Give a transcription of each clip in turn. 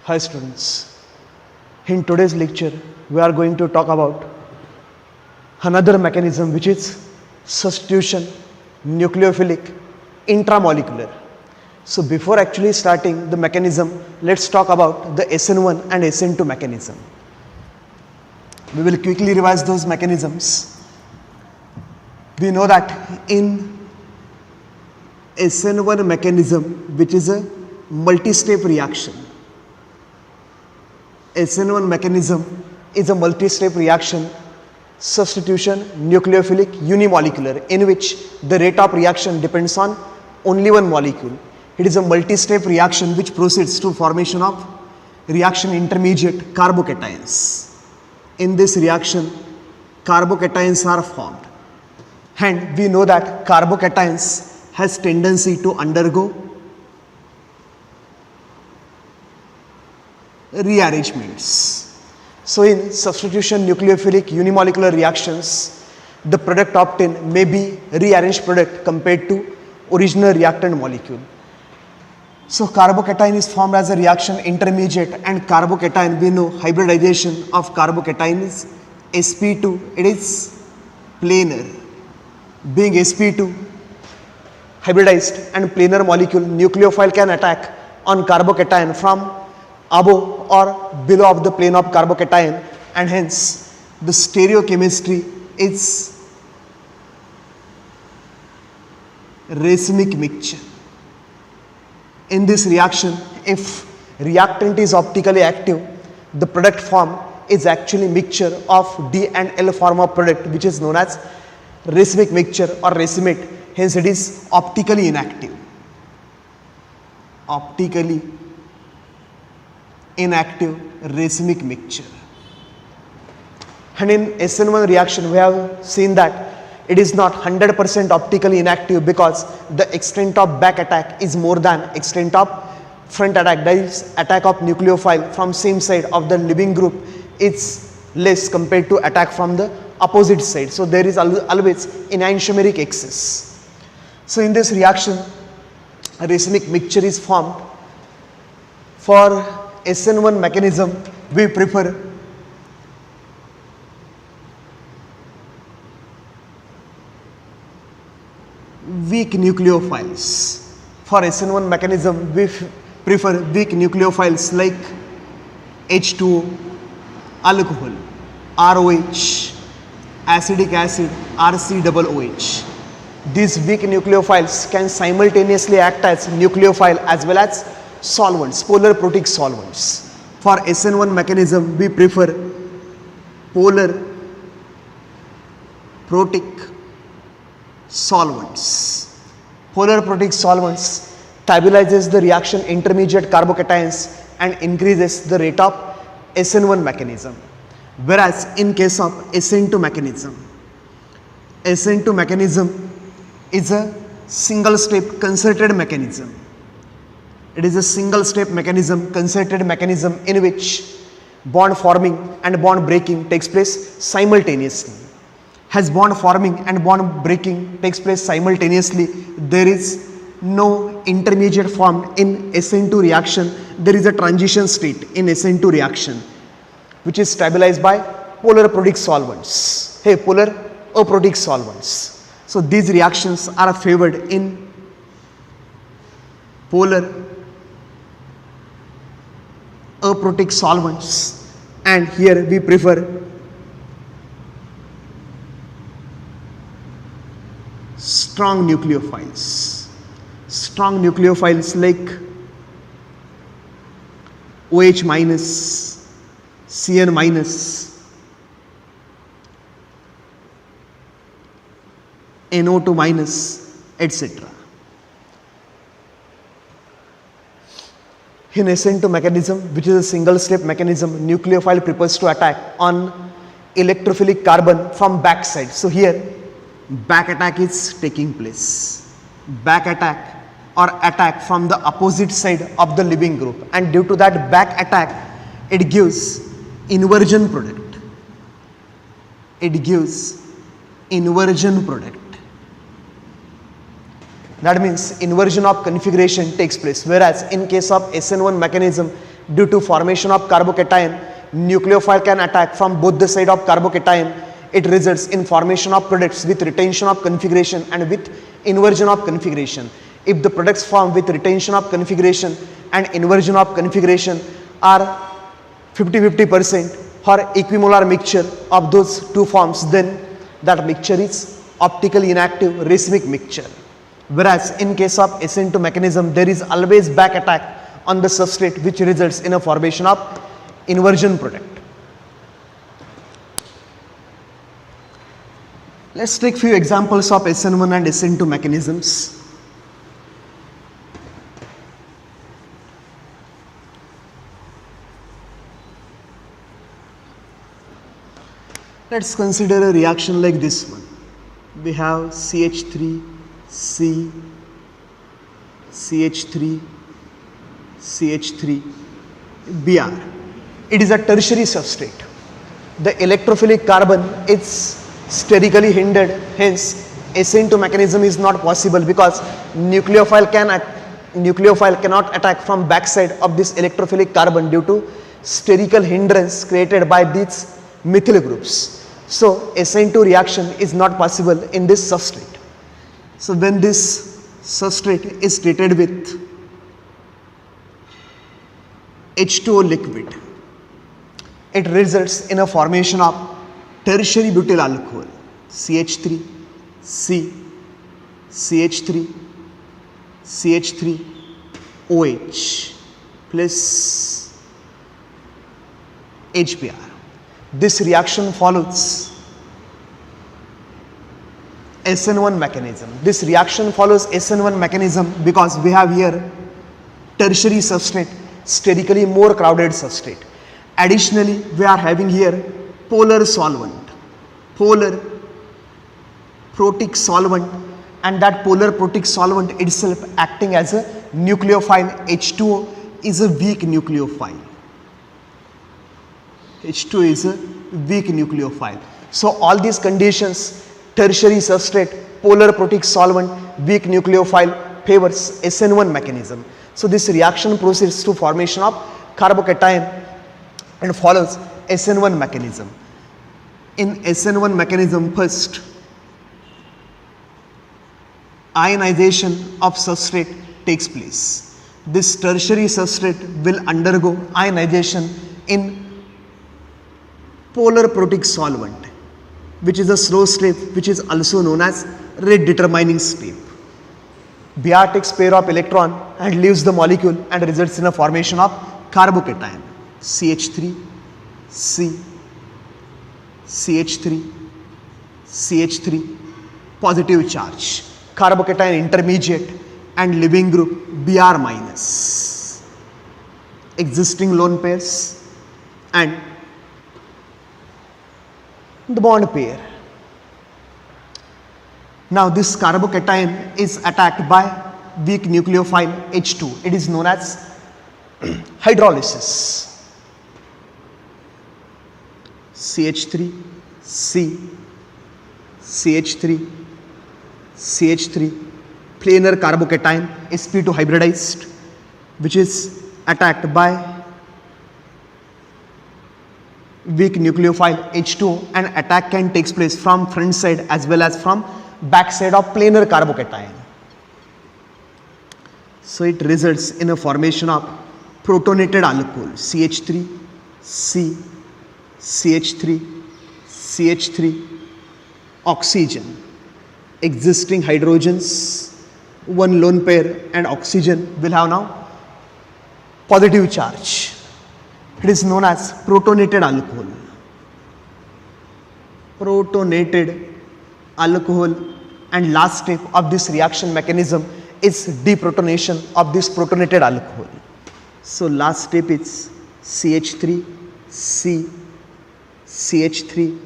Hi students, in today's lecture we are going to talk about another mechanism which is substitution nucleophilic intramolecular. So before actually starting the mechanism, let's talk about the SN1 and SN2 mechanism. We will quickly revise those mechanisms. We know that in SN1 mechanism, which is a multi-step reaction, SN1 mechanism is a multi-step reaction, substitution nucleophilic unimolecular, in which the rate of reaction depends on only one molecule. It is a multi-step reaction which proceeds to formation of reaction intermediate carbocations. In this reaction, carbocations are formed, and we know that carbocations has tendency to undergo rearrangements. So in substitution nucleophilic unimolecular reactions, the product obtained may be rearranged product compared to original reactant molecule. So carbocation is formed as a reaction intermediate, and carbocation, we know hybridization of carbocation is sp2, it is planar. Being sp2 hybridized and planar molecule, nucleophile can attack on carbocation from above or below of the plane of carbocation, and hence the stereochemistry is racemic mixture. In this reaction, if reactant is optically active, the product form is actually mixture of D and L form of product, which is known as racemic mixture or racemate. Hence it is optically inactive. Optically inactive racemic mixture. And in SN1 reaction, we have seen that it is not 100% optically inactive because the extent of back attack is more than extent of front attack. That is, attack of nucleophile from same side of the leaving group is less compared to attack from the opposite side. So there is always enantiomeric excess. So in this reaction, a racemic mixture is formed. For SN1 mechanism, we prefer weak nucleophiles. For SN1 mechanism, we prefer weak nucleophiles like H2O, alcohol, ROH, acetic acid, RCOOH. These weak nucleophiles can simultaneously act as nucleophile as well as solvents, polar protic solvents. For SN1 mechanism, we prefer polar protic solvents. Polar protic solvents stabilizes the reaction intermediate carbocations and increases the rate of SN1 mechanism. Whereas in case of SN2 mechanism is a single step concerted mechanism. It is a single step mechanism, concerted mechanism, in which bond forming and bond breaking takes place simultaneously. As bond forming and bond breaking takes place simultaneously, there is no intermediate formed in SN2 reaction. There is a transition state in SN2 reaction, which is stabilized by polar protic solvents. Polar aprotic solvents. So these reactions are favored in polar aprotic solvents, and here we prefer strong nucleophiles. Strong nucleophiles like OH minus, CN minus, NO2 minus, etc. In SN2 mechanism, which is a single step mechanism, nucleophile prefers to attack on electrophilic carbon from back side. So here back attack is taking place. Back attack or attack from the opposite side of the leaving group, and due to that back attack, it gives inversion product. It gives inversion product. That means inversion of configuration takes place, whereas in case of SN1 mechanism Due to formation of carbocation, nucleophile can attack from both the side of carbocation. It results in formation of products with retention of configuration and with inversion of configuration. If the products formed with retention of configuration and inversion of configuration are 50-50% or equimolar mixture of those two forms, then that mixture is optically inactive racemic mixture. Whereas in case of SN2 mechanism, there is always back attack on the substrate, which results in a formation of inversion product. Let's take few examples of SN1 and SN2 mechanisms. Let's consider a reaction like this one. We have CH3, C, CH3, CH3, Br. It is a tertiary substrate. The electrophilic carbon is sterically hindered, hence SN2 mechanism is not possible because nucleophile cannot attack from backside of this electrophilic carbon due to sterical hindrance created by these methyl groups. So SN2 reaction is not possible in this substrate. So when this substrate is treated with H2O liquid, it results in a formation of tertiary butyl alcohol, CH3, C, CH3, CH3, OH plus HBr. This reaction follows SN1 mechanism. This reaction follows SN1 mechanism because we have here tertiary substrate, sterically more crowded substrate. Additionally, we are having here polar solvent, polar protic solvent, and that polar protic solvent itself acting as a nucleophile. H2O is a weak nucleophile. H2O is a weak nucleophile. So all these conditions, tertiary substrate, polar protic solvent, weak nucleophile, favors SN1 mechanism. So this reaction proceeds to formation of carbocation and follows SN1 mechanism. In SN1 mechanism, first ionization of substrate takes place. This tertiary substrate will undergo ionization in polar protic solvent, which is a slow step, which is also known as rate determining step. Br takes pair of electron and leaves the molecule and results in a formation of carbocation, CH3, C, CH3, CH3, positive charge, carbocation intermediate and leaving group Br minus, existing lone pairs and the bond pair. Now this carbocation is attacked by weak nucleophile H2. It is known as hydrolysis. CH3, C, CH3, CH3, planar carbocation sp2 hybridized, which is attacked by weak nucleophile H2O, and attack can take place from front side as well as from back side of planar carbocation. So it results in a formation of protonated alcohol, CH3, C, CH3, CH3, oxygen, existing hydrogens, one lone pair and oxygen will have now positive charge. It is known as protonated alcohol. Protonated alcohol, and last step of this reaction mechanism is deprotonation of this protonated alcohol. So last step is CH3, C, CH3,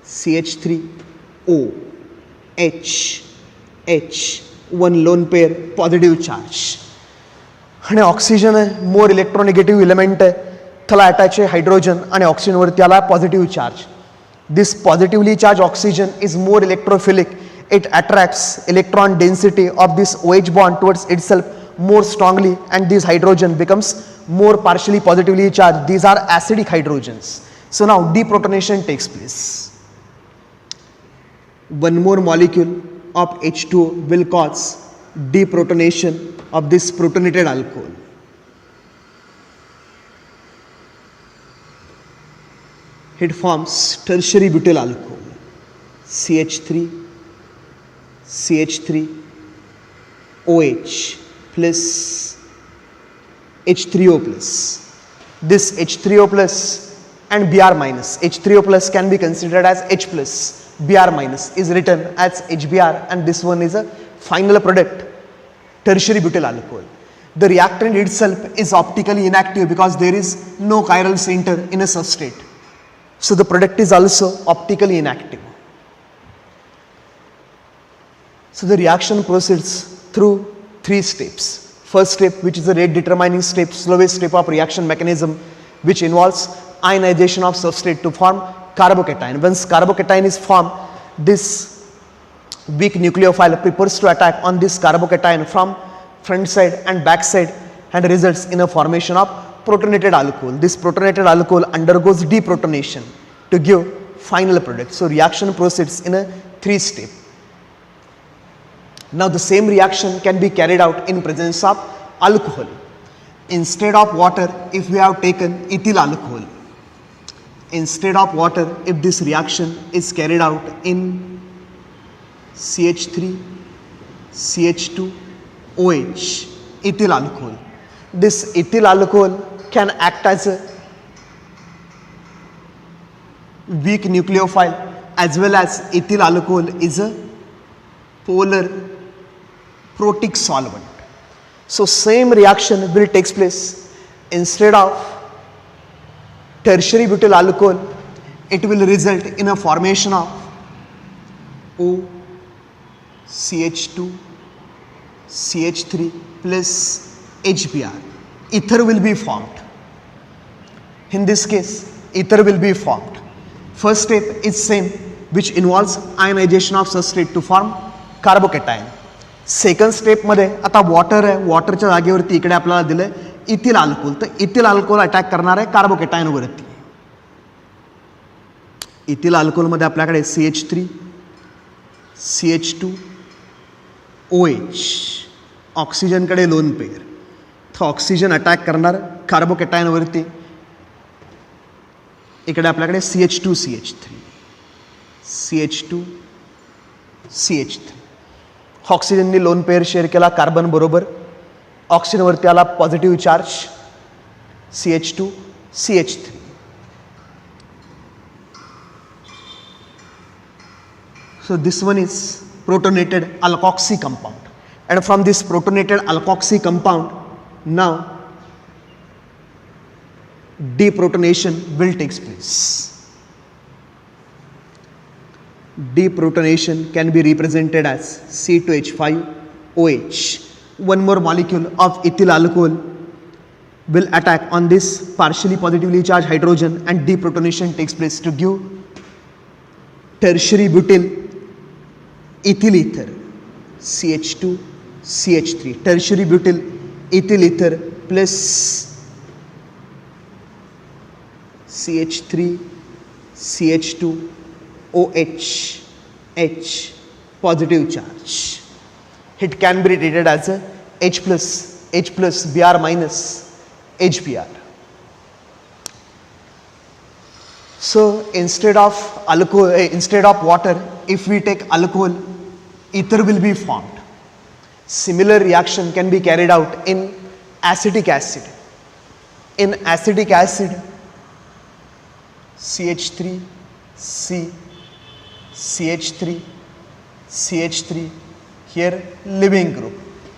CH3, O, H, H, one lone pair, positive charge. आणि oxygen मोर इलेक्ट्रोनेगेटिव्ह element आहे, त्याला attach आहे hydrogen आणि ऑक्सिजनवरती आला positive charge. This positively charge oxygen is more electrophilic. It attracts electron density of this OH bond towards itself more strongly, and this hydrogen becomes more partially positively charged. These are acidic hydrogens. So now deprotonation takes place. One more molecule of H2O will cause deprotonation of this protonated alcohol. It forms tertiary butyl alcohol, CH3, CH3, OH plus H3O plus. This H3O plus and Br minus. H3O plus can be considered as H plus. Br minus is written as HBr, and this one is a final product, tertiary butyl alcohol. The reactant itself is optically inactive because there is no chiral center in a substrate. So the product is also optically inactive. So the reaction proceeds through 3 steps. First step, which is the rate determining step, slowest step of reaction mechanism, which involves ionization of substrate to form carbocation. Once carbocation is formed, this weak nucleophile prepares to attack on this carbocation from front side and back side and results in a formation of protonated alcohol. This protonated alcohol undergoes deprotonation to give final product. So reaction proceeds in a 3 step. Now the same reaction can be carried out in presence of alcohol. Instead of water, if we have taken ethyl alcohol, instead of water, if this reaction is carried out in CH3, CH2, OH, ethyl alcohol, this ethyl alcohol can act as a weak nucleophile, as well as ethyl alcohol is a polar protic solvent. So same reaction will take place. Instead of tertiary butyl alcohol, it will result in a formation of O, CH2, CH3 plus HBr. Ether will be formed. In this case, ether will be formed. First step is same, which involves ionization of substrate to form carbocation. Second स्टेपमध्ये आता water आहे, वॉटरच्या जागेवरती इकडे आपल्याला दिलं ethyl alcohol, तर ethyl alcohol attack करणार आहे कार्बोकेटायनवरती. इथिल अल्कोहोलमध्ये आपल्याकडे CH3, CH2, OH, ऑक्सिजनकडे लोन पेअर, तर ऑक्सिजन अटॅक करणार कार्बोकेटायनवरती. इकडे आपल्याकडे CH2, CH3, CH2, CH3. ऑक्सिजननी लोन पेअर शेअर केला कार्बन बरोबर, ऑक्सिजनवरती आला positive charge CH2, CH3. So this one is protonated alkoxy compound, and from this protonated alkoxy compound now deprotonation will take place. Deprotonation can be represented as C2H5OH. One more molecule of ethyl alcohol will attack on this partially positively charged hydrogen, and deprotonation takes place to give tertiary butyl ethyl ether, CH2, CH3, tertiary butyl ethyl ether plus CH3, CH2, OH, H, positive charge. It can be treated as a H plus, Br minus, HBr. So instead of alcohol, instead of water, if we take alcohol, ether will be formed. Similar reaction can be carried out in acetic acid. In acetic acid, CH3, C, CH3, CH3, here leaving group,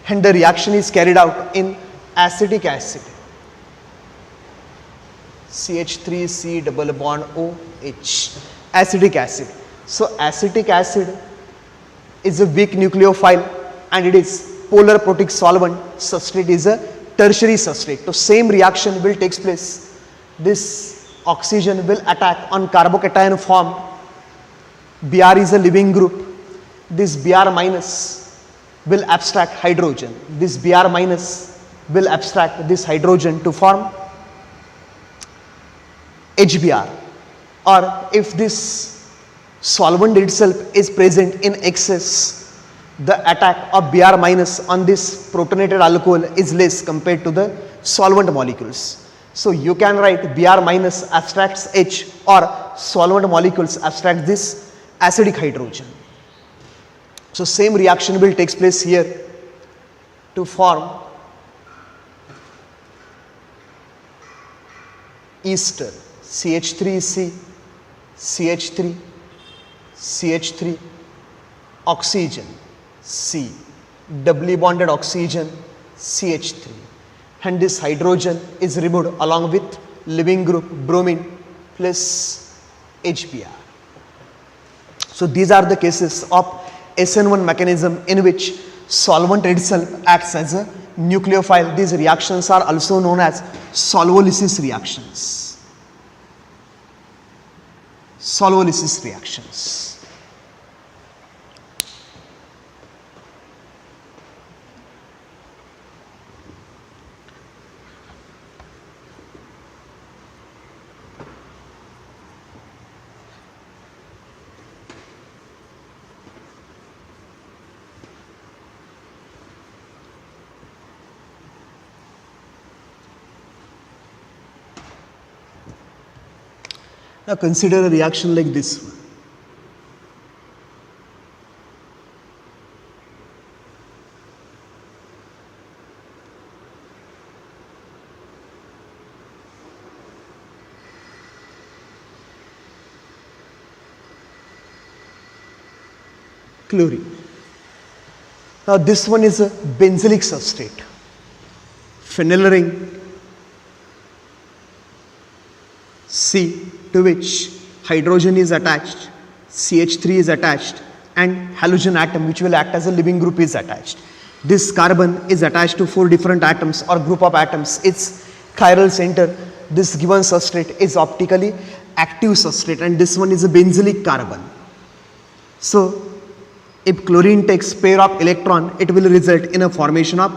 and the reaction is carried out in acetic acid. CH3C double bond OH, acetic acid. So acetic acid is a weak nucleophile and it is polar protic solvent. Substrate is a tertiary substrate. So same reaction will take place. This oxygen will attack on carbocation formed. Br is a leaving group. This Br minus will abstract hydrogen. This Br minus will abstract this hydrogen to form HBr, or if this solvent itself is present in excess, the attack of Br minus on this protonated alcohol is less compared to the solvent molecules. So you can write Br minus abstracts H, or solvent molecules abstract this acidic hydrogen. So same reaction will take place here to form ester, CH3C, CH3, CH3, oxygen, C, doubly bonded oxygen, CH3, and this hydrogen is removed along with leaving group bromine plus HBr. So these are the cases of SN1 mechanism in which solvent itself acts as a nucleophile. These reactions are also known as solvolysis reactions. Solvolysis reactions. Now consider a reaction like this one. Chlorine. Now this one is a benzylic substrate. Phenyl ring C, to which hydrogen is attached, CH3 is attached, and halogen atom which will act as a leaving group is attached. This carbon is attached to 4 different atoms or group of atoms. Its chiral center, this given substrate is optically active substrate, and this one is a benzylic carbon. So if chlorine takes pair of electron, it will result in a formation of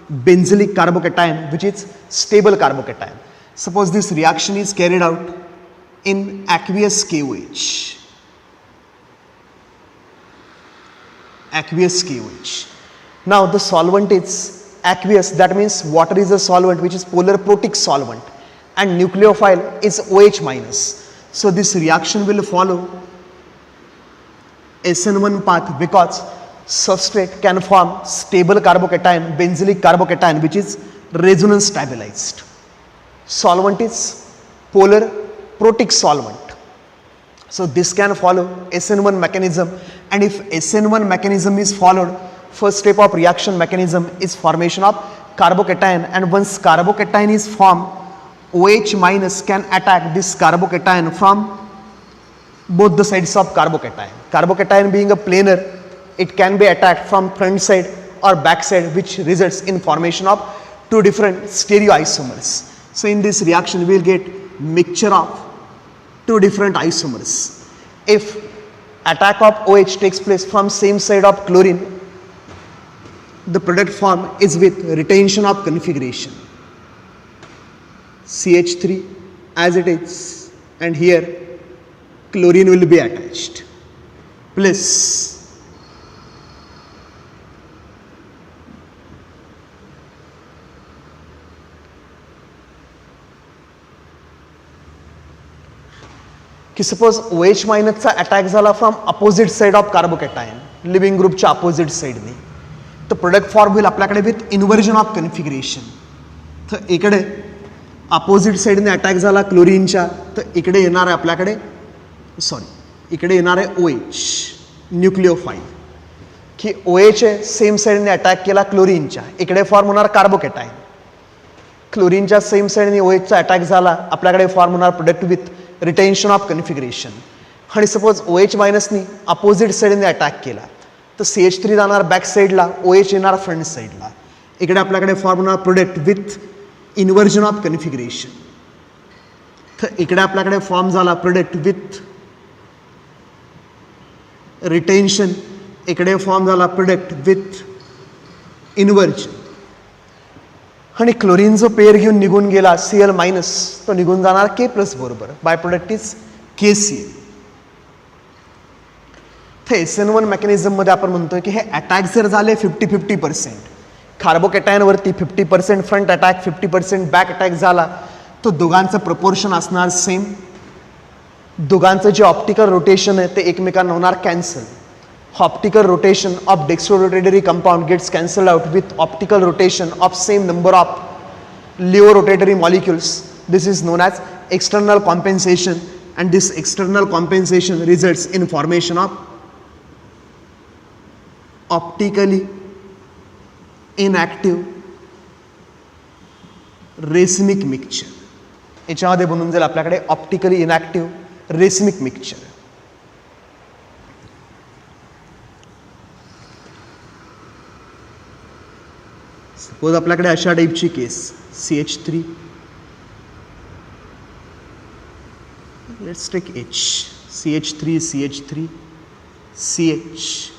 benzylic carbocation, which is stable carbocation. Suppose this reaction is carried out in aqueous KOH. Aqueous KOH. Now the solvent is aqueous, that means water is a solvent which is polar protic solvent, and nucleophile is OH minus. So this reaction will follow SN1 path because substrate can form stable carbocation, benzylic carbocation, which is resonance stabilized. Solvent is polar protic solvent. So this can follow SN1 mechanism, and if SN1 mechanism is followed, first step of reaction mechanism is formation of carbocation, and once carbocation is formed, OH minus can attack this carbocation from both the sides of carbocation. Carbocation being a planar, it can be attacked from front side or back side, which results in formation of 2 different stereoisomers. So in this reaction we will get mixture of 2 different isomers. If attack of OH takes place from same side of chlorine, the product form is with retention of configuration. CH3 as it is, and here chlorine will be attached, plus की suppose OH मायनसचा attack झाला from opposite side of carbocation, living ग्रुपच्या opposite साइडने, तर product form होईल आपल्याकडे with inversion of configuration. तर इकडे opposite साइडने attack झाला क्लोरीनच्या, तर इकडे येणार आहे आपल्याकडे इकडे येणार आहे OH न्यूक्लिओफाईल, की OH सेम साइडने अटॅक केला क्लोरीनच्या, इकडे फॉर्म होणार कार्बोकॅटायन. क्लोरीनच्या सेम साइडने OHचा अटॅक झाला, आपल्याकडे फॉर्म होणार product with retention of configuration. आणि सपोज OH मायनसनी अपोजिट साइडने अटॅक केला, तर CH3 जाणार बॅक साइडला, OH येणार फ्रंट साइडला. इकडे आपल्याकडे फॉर्म होणार product with inversion of configuration. तर इकडे आपल्याकडे फॉर्म झाला प्रोडक्ट विथ रिटेन्शन, इकडे फॉर्म झाला प्रोडक्ट विथ इन्व्हर्जन. आणि क्लोरीन जो पेअर घेऊन निघून गेला Cl मायनस, तो निघून जाणार K प्लस बरोबर. By product is KCl. तर SN1 मेकॅनिझममध्ये आपण म्हणतोय की हे अटॅक जर झाले 50-50%, कार्बोकॅटायनवरती 50% फ्रंट अटॅक 50% बॅक अटॅक झाला, तो दोघांचं प्रपोर्शन असणार सेम. दोघांचं जे ऑप्टिकल रोटेशन आहे ते एकमेकांना होणार cancel. Optical rotation of dextrorotatory compound gets cancelled out with optical rotation of same number of laevorotatory molecules. This is known as external compensation, and this external compensation results in formation of optically inactive racemic mixture. याच्यामध्ये बनून जाईल आपल्याकडे optically inactive racemic mixture. Suppose आपल्याकडे अशा टाईपची case CH3, let's take H, CH3, CH3, CH,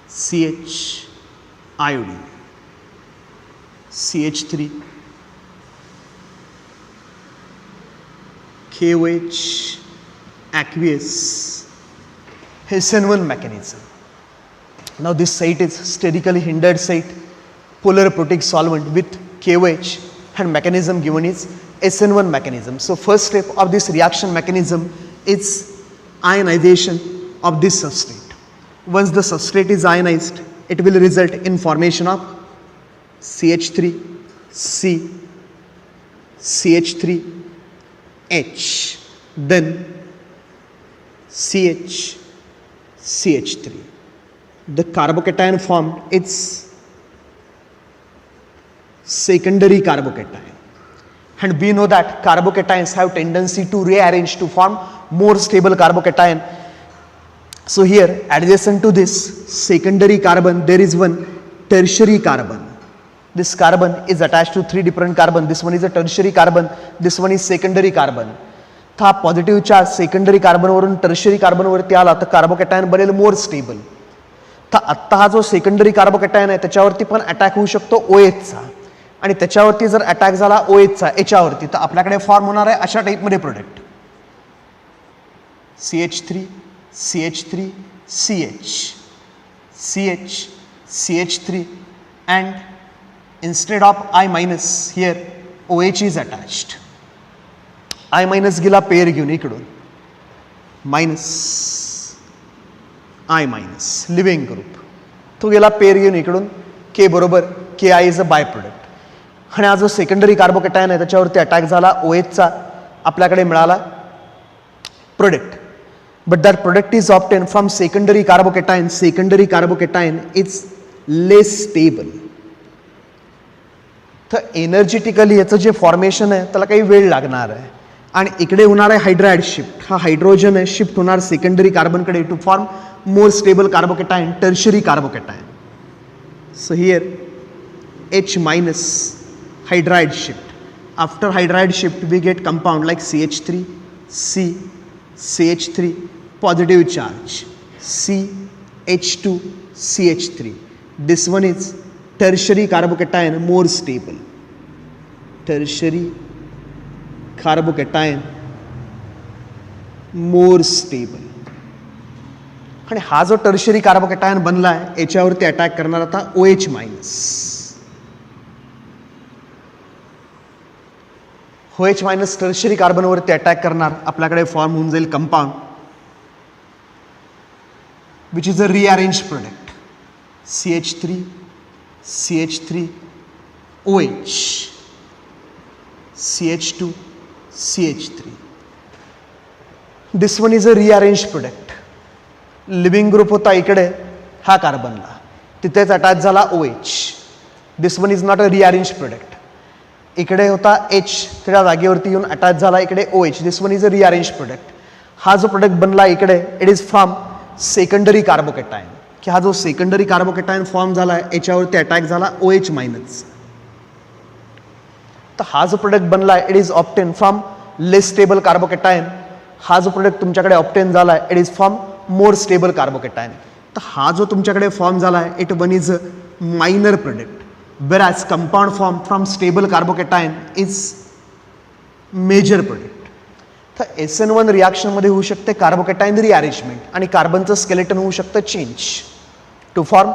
CH, iodine, CH3, KOH, aqueous, SN1 mechanism. Now this site is sterically hindered site, polar protic solvent with KOH, and mechanism given is SN1 mechanism. So first step of this reaction mechanism is ionization of this substrate. Once the substrate is ionized, it will result in formation of CH3, C, CH3, H, then CH, CH3. The carbocation formed is secondary carbocation, and we know that carbocations have tendency to rearrange to form more stable carbocation. So here adjacent to this secondary carbon there is one tertiary carbon. This carbon is attached to 3 different carbon. This one is a tertiary carbon, this one is secondary carbon. तर हा positive charge secondary कार्बनवरून tertiary कार्बनवरती आला तर carbocation बनेल more stable. तर आत्ता हा जो secondary carbocation आहे त्याच्यावरती पण अटॅक होऊ शकतो OHचा, आणि त्याच्यावरती जर अटॅक झाला OHचा याच्यावरती तर आपल्याकडे फॉर्म होणार आहे अशा टाईपमध्ये product CH3, CH3, CH, CH, CH3, and instead of I minus here OH is attached. I minus गेला पेअर घेऊन इकडून minus I minus leaving group, तो गेला पेअर घेऊन इकडून K बरोबर KI is a by product. आणि हा जो सेकंडरी कार्बोकॅटायन आहे त्याच्यावरती अटॅक झाला OHचा, आपल्याकडे मिळाला product. But that product is obtain from secondary carbocation. Secondary carbocation is less stable. तर एनर्जेटिकली याचं जे फॉर्मेशन आहे त्याला काही वेळ लागणार आहे, आणि इकडे होणार आहे हायड्राइड शिफ्ट. हा हायड्रोजन आहे शिफ्ट होणार सेकंडरी कार्बनकडे to form more stable carbocation, tertiary carbocation. So here H minus hydride shift. After hydride shift we get compound like CH3, C, CH3, positive charge, C, H2, CH3. This one is tertiary carbocation, more stable. Tertiary carbocation more stable. आणि हा जो tertiary carbocation बनला आहे याच्यावरती attack करणार आता OH minus. OH minus tertiary कार्बनवरती attack करणार, आपल्याकडे फॉर्म होऊन जाईल compound which is a rearrange product CH3, CH3, OH, CH2, CH3. This one is a rearranged product. Living group होता इकडे हा कार्बनला, तिथेच अटॅच झाला OH. This one is not a rearrange product. इकडे होता H, त्या जागेवरती येऊन अटॅच झाला इकडे OH. This one is a rearrange product. हा जो प्रोडक्ट बनला इकडे it is from secondary carbocation, की हा जो सेकंडरी कार्बोकॅटायन फॉर्म झाला आहे याच्यावरती अटॅक झाला OH मायनस. तर हा जो प्रोडक्ट बनला आहे it is obtain from less stable carbocation. हा जो प्रोडक्ट तुमच्याकडे ऑप्टेन झाला आहे it is from more stable carbocation. तर हा जो तुमच्याकडे फॉर्म झाला आहे it one is a minor product. whereas compound form from stable carbocation is major product. तर SN1 रिॲक्शनमध्ये होऊ शकते कार्बोकॅटायन रिअरेंजमेंट आणि कार्बनचं स्केलेटन होऊ शकतं change to form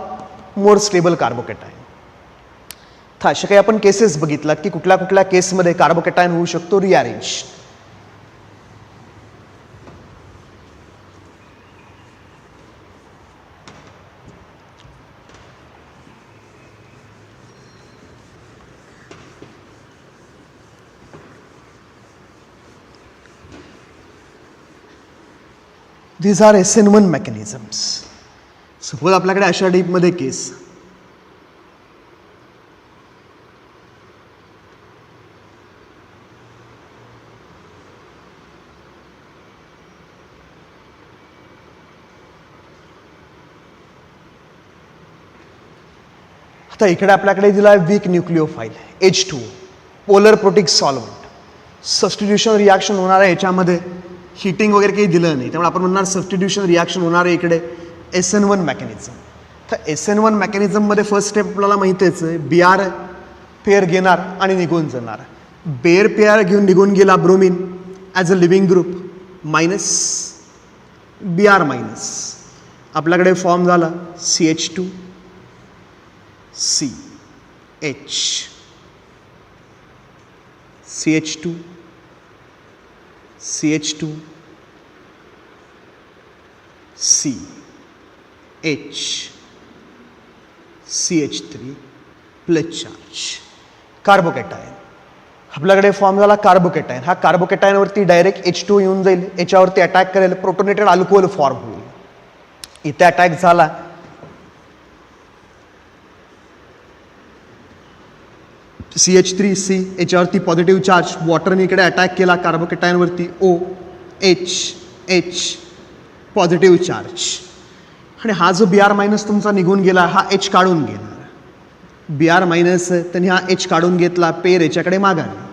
more stable carbocation. तर अशा काही आपण केसेस बघितलात की कुठल्या कुठल्या केसमध्ये कार्बोकॅटायन होऊ शकतो rearrange. These are SN1 mechanisms. Suppose आपल्याकडे अशा टाईपमध्ये केस आता इकडे आपल्याकडे दिला आहे weak nucleophile H2 polar protic solvent. Substitution reaction होणार आहे याच्यामध्ये हीटिंग वगैरे काही दिलं नाही त्यामुळे आपण म्हणणार सबस्टिट्यूशन रिॲक्शन होणार आहे इकडे SN1 मेकॅनिझम. तर SN1 मेकॅनिझममध्ये फर्स्ट स्टेप आपल्याला माहितीच आहे BR पेअर घेणार आणि निघून जाणार. बेअर पेअर घेऊन निघून गेला bromine as a living group minus BR minus आपल्याकडे फॉर्म झाला CH2 C H CH2 CH2 C H CH3 plus charge carbocation. आपल्याकडे फॉर्म झाला कार्बोकॅटायन. हा कार्बोकॅटायनवरती डायरेक्ट H2 येऊन जाईल याच्यावरती अटॅक करेल प्रोटोनेटेड अल्कोहोल फॉर्म होईल. इथे अटॅक झाला CH3C याच्यावरती पॉझिटिव्ह चार्ज वॉटरने इकडे अटॅक केला कार्बोकॅटायनवरती OH पॉझिटिव्ह चार्ज आणि हा जो BR मायनस तुमचा निघून गेला हा H काढून घेणार. BR मायनस त्यांनी हा H काढून घेतला पेर याच्याकडे मागाने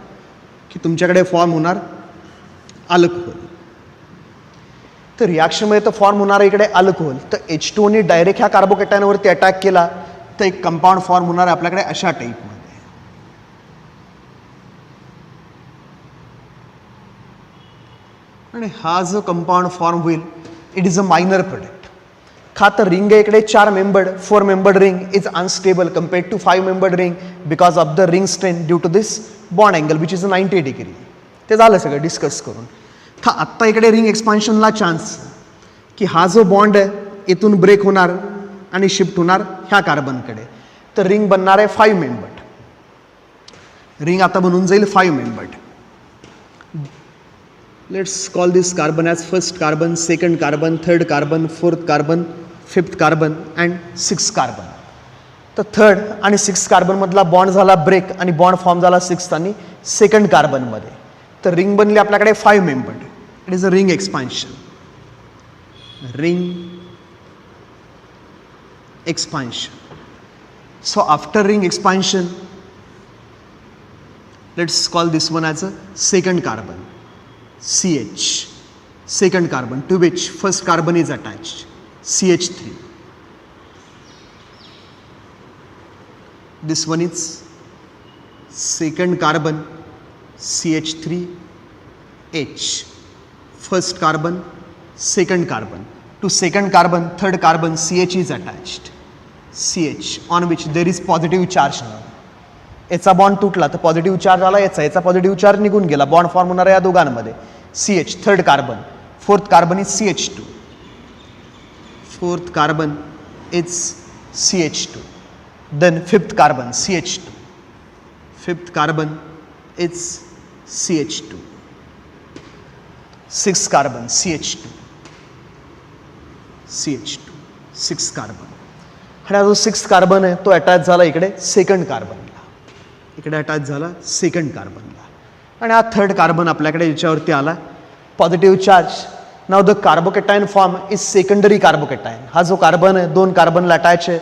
की तुमच्याकडे फॉर्म होणार अल्कोहोल. तर रिॲक्शनमध्ये तर फॉर्म होणार आहे इकडे अल्कोहोल. तर H2ने डायरेक्ट ह्या कार्बोकॅटायनवरती अटॅक केला तर एक कंपाऊंड फॉर्म होणार आहे आपल्याकडे अशा टाईपमध्ये. आणि हा जो कंपाऊंड फॉर्म होईल it is a minor product. का तर रिंग आहे इकडे 4 membered 4 membered ring is unstable compared to 5 membered ring because of the ring strength due to this bond angle which is 90 degree. ते झालं सगळं डिस्कस करून. तर आत्ता इकडे रिंग एक्सपान्शनला चान्स की हा जो बॉन्ड आहे इथून ब्रेक होणार आणि शिफ्ट होणार ह्या कार्बनकडे. तर रिंग बनणार आहे 5 मेंबर्ड. रिंग आता बनून जाईल 5 membered. Let's call this carbon as first carbon, second carbon, third carbon, fourth carbon, fifth carbon and sixth carbon. तर थर्ड आणि सिक्स्थ कार्बनमधला बॉन्ड झाला ब्रेक आणि बॉन्ड फॉर्म झाला सिक्स्थ आणि सेकंड कार्बनमध्ये. तर रिंग बनली आपल्याकडे 5 membered. It is a ring expansion. Ring expansion. So after ring expansion let's call this one as a second carbon CH second carbon to which first carbon is attached CH3. This one is second carbon CH3H. First carbon second carbon to second carbon third carbon CH is attached CH on which there is positive charge now. याचा bond तुटला तर positive charge आला याचा positive charge निघून गेला bond form होणार या दोघांमध्ये CH third carbon. Fourth carbon is CH2. Fourth carbon is CH2. Then fifth carbon CH2. Fifth carbon is CH2. Sixth carbon CH2. Sixth carbon. आणि हा जो सिक्स्थ कार्बन आहे तो अटॅच झाला इकडे सेकंड कार्बनला. इकडे अटॅच झाला सेकंड कार्बनला. आणि हा थर्ड कार्बन आपल्याकडे याच्यावरती आला positive charge. Now the carbocation form is secondary carbocation. हा जो कार्बन आहे 2 कार्बनला अटॅच आहे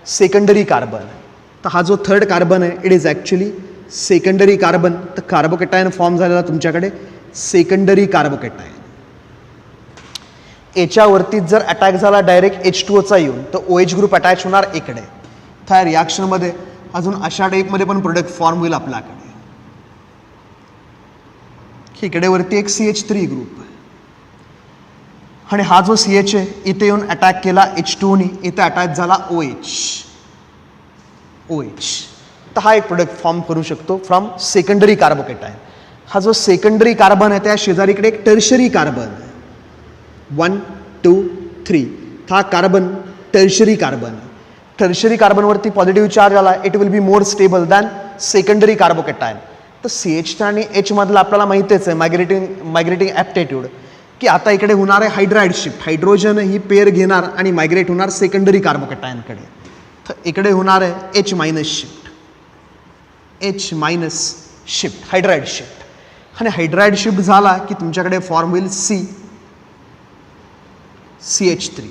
सेकंडरी कार्बन. तर हा जो थर्ड कार्बन आहे it is actually secondary carbon. तर कार्बोकॅटायन फॉर्म झालेला तुमच्याकडे सेकंडरी कार्बोकॅटायन. याच्यावरती जर अटॅक झाला डायरेक्ट H2O चा येऊन तर OH ग्रुप अटॅच होणार इकडे. त्या रिॲक्शनमध्ये अजून अशा टाईपमध्ये पण प्रोडक्ट फॉर्म होईल आपल्याकडे. इकडे वरती एक CH3 ग्रुप आहे आणि हा जो CH आहे इथे येऊन अटॅक केला H2 इथे अटॅच झाला OH. तर हा एक प्रोडक्ट फॉर्म करू शकतो फ्रॉम सेकंडरी कार्बोकॅटायन. हा जो सेकंडरी कार्बन आहे त्या शेजारीकडे एक टर्शरी कार्बन आहे. 1 2 3 हा कार्बन टर्शरी कार्बन. टर्शरी कार्बनवरती पॉझिटिव्ह चार्ज आला it will be more stable than secondary carbocation. तर CH आणि H मधलं आपल्याला माहितीच आहे मायग्रेटिंग ॲप्टिट्यूड की आता इकडे होणार आहे हायड्राइड शिफ्ट. हायड्रोजन ही पेअर घेणार आणि मायग्रेट होणार सेकंडरी कार्बोकॅटायनकडे. तर इकडे होणार आहे H minus shift hydride shift. आणि हायड्राइड शिफ्ट झाला की तुमच्याकडे फॉर्म होईल CH3.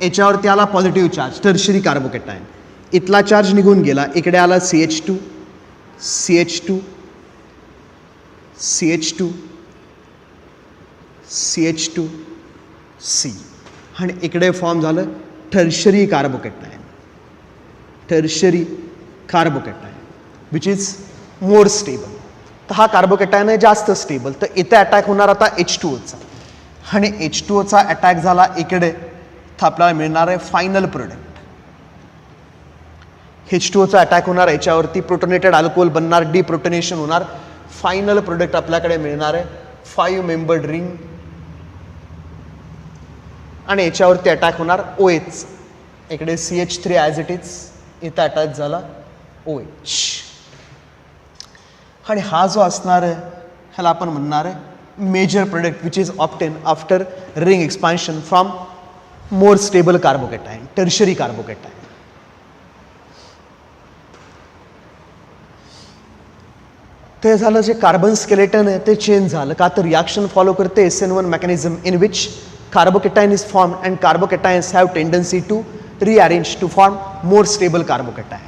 याच्यावरती आला पॉझिटिव्ह चार्ज टर्शरी कार्बोकॅटायन. इथला चार्ज निघून गेला इकडे आला CH2 C आणि इकडे फॉर्म झालं tertiary carbocation which is more stable. तर हा कार्बोकॅटायन आहे जास्त स्टेबल. तर इथे अटॅक होणार आता H2Oचा आणि H2Oचा अटॅक झाला इकडे तर आपल्याला मिळणार आहे फायनल प्रोडक्ट. H2Oचा अटॅक होणार याच्यावरती प्रोटोनेटेड अल्कोहोल बनणार डिप्रोटोनेशन होणार. फायनल प्रोडक्ट आपल्याकडे मिळणार आहे 5 मेंबर्ड रिंग आणि याच्यावरती अटॅक होणार OH. इकडे CH3 ॲज इट इज इथं अटॅच झाला OH आणि हा जो असणार आहे ह्याला आपण म्हणणार आहे major product which is obtain after ring expansion from more stable carbocation tertiary carbocation. ते झालं जे कार्बन स्केलेटन आहे ते चेंज झालं का तर रिॲक्शन फॉलो करते SN1 mechanism in which carbocation is form and carbocations have tendency to rearrange to form more stable carbocation.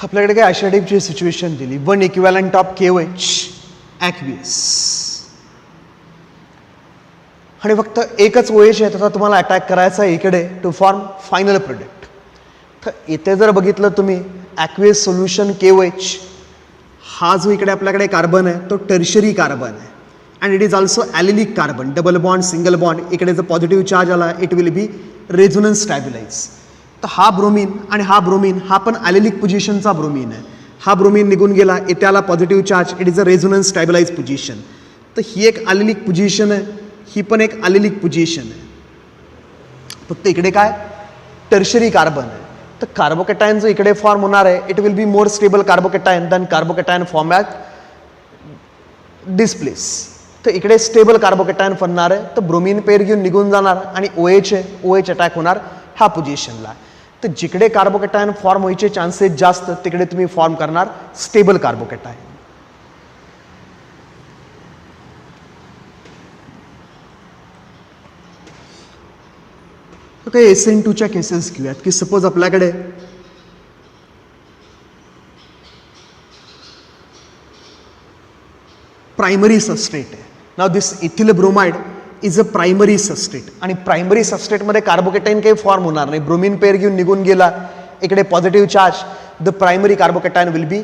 आपल्याकडे काय अशा टाईपची सिच्युएशन दिली. 1 इक्विव्हॅलंट ऑफ KOH ॲक्वियस आणि फक्त एकच OH आहे त्याचा तुम्हाला अटॅक करायचा आहे इकडे टू फॉर्म फायनल प्रोडक्ट. तर इथे जर बघितलं तुम्ही ॲक्वियस सोल्युशन KOH हा जो इकडे आपल्याकडे कार्बन आहे तो टर्शरी कार्बन आहे and it is also allylic carbon. Double bond single bond इकडे जर पॉझिटिव्ह चार्ज आला it will be resonance stabilise. तर हा ब्रोमीन आणि हा ब्रोमीन हा पण ॲलिलिक पोझिशनचा ब्रोमीन आहे. हा ब्रोमीन निघून गेला इथे आला positive charge it is a resonance stabilise position. तर ही एक ॲलिलिक पोझिशन आहे ही पण एक ॲलिलिक पोझिशन आहे. फक्त इकडे काय टर्शरी कार्बन आहे. तर कार्बोकॅटायन जो इकडे फॉर्म होणार आहे it will be more stable carbocation than carbocation form at displace. तर इकडे स्टेबल कार्बोकॅटायन बनणार आहे. तर ब्रोमीन पेअर घेऊन निघून जाणार आणि OH आहे OH अटॅक होणार ह्या पोझिशनला. तर जिकडे कार्बोकॅटायन फॉर्म व्हायचे चान्सेस जास्त तिकडे तुम्ही फॉर्म करणार स्टेबल कार्बोकॅटायन. तर काही SN2च्या केसेस घेऊयात की सपोज आपल्याकडे प्रायमरी सबस्ट्रेट आहे. Now this ethyl bromide is a primary substrate आणि प्रायमरी सबस्ट्रेटमध्ये कार्बोकॅटायन काही फॉर्म होणार नाही. ब्रोमीन पेअर घेऊन निघून गेला इकडे positive charge the primary carbocation will be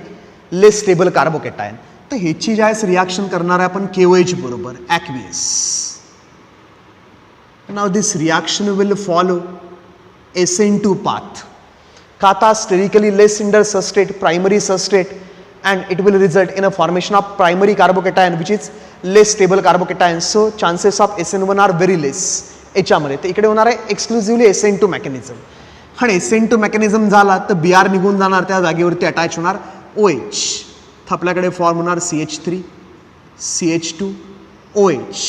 less stable carbocation. तर ह्याची ज्यावेळेस रिॲक्शन करणार आहे आपण KOH बरोबर aqueous Now this reaction will follow SN2 path. Kata sterically less cinder substrate, primary substrate, and it will result in a formation of primary carbocation which is less stable carbocation. So chances of SN1 are very less. याच्यामध्ये तर इकडे होणार आहे exclusively SN2 mechanism. आणि SN2 mechanism झाला तर BR निघून जाणार, त्या जागेवरती अटॅच होणार OH. तर आपल्याकडे फॉर्म होणार CH3 CH2 OH.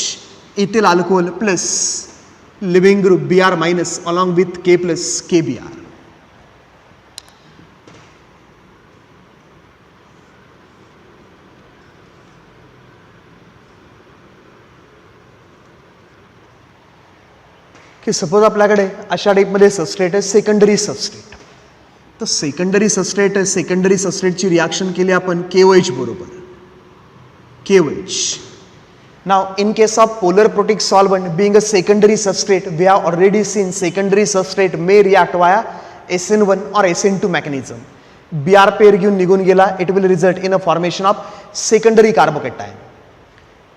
Ethyl alcohol plus living group Br minus along with K plus KBr. की सपोज आपल्याकडे अशा टाईपमध्ये सबस्ट्रेट आहे सेकंडरी सबस्ट्रेट. तर सेकंडरी सबस्ट्रेट आहे, सेकंडरी सबस्ट्रेटची रिॲक्शन केली आपण KOH बरोबर KOH. Now in case of polar protic solvent being a secondary substrate, we have already seen secondary substrate may react via SN1 or SN2 mechanism. Br pair घेऊन निघून गेला, it will result in a formation of secondary carbocation.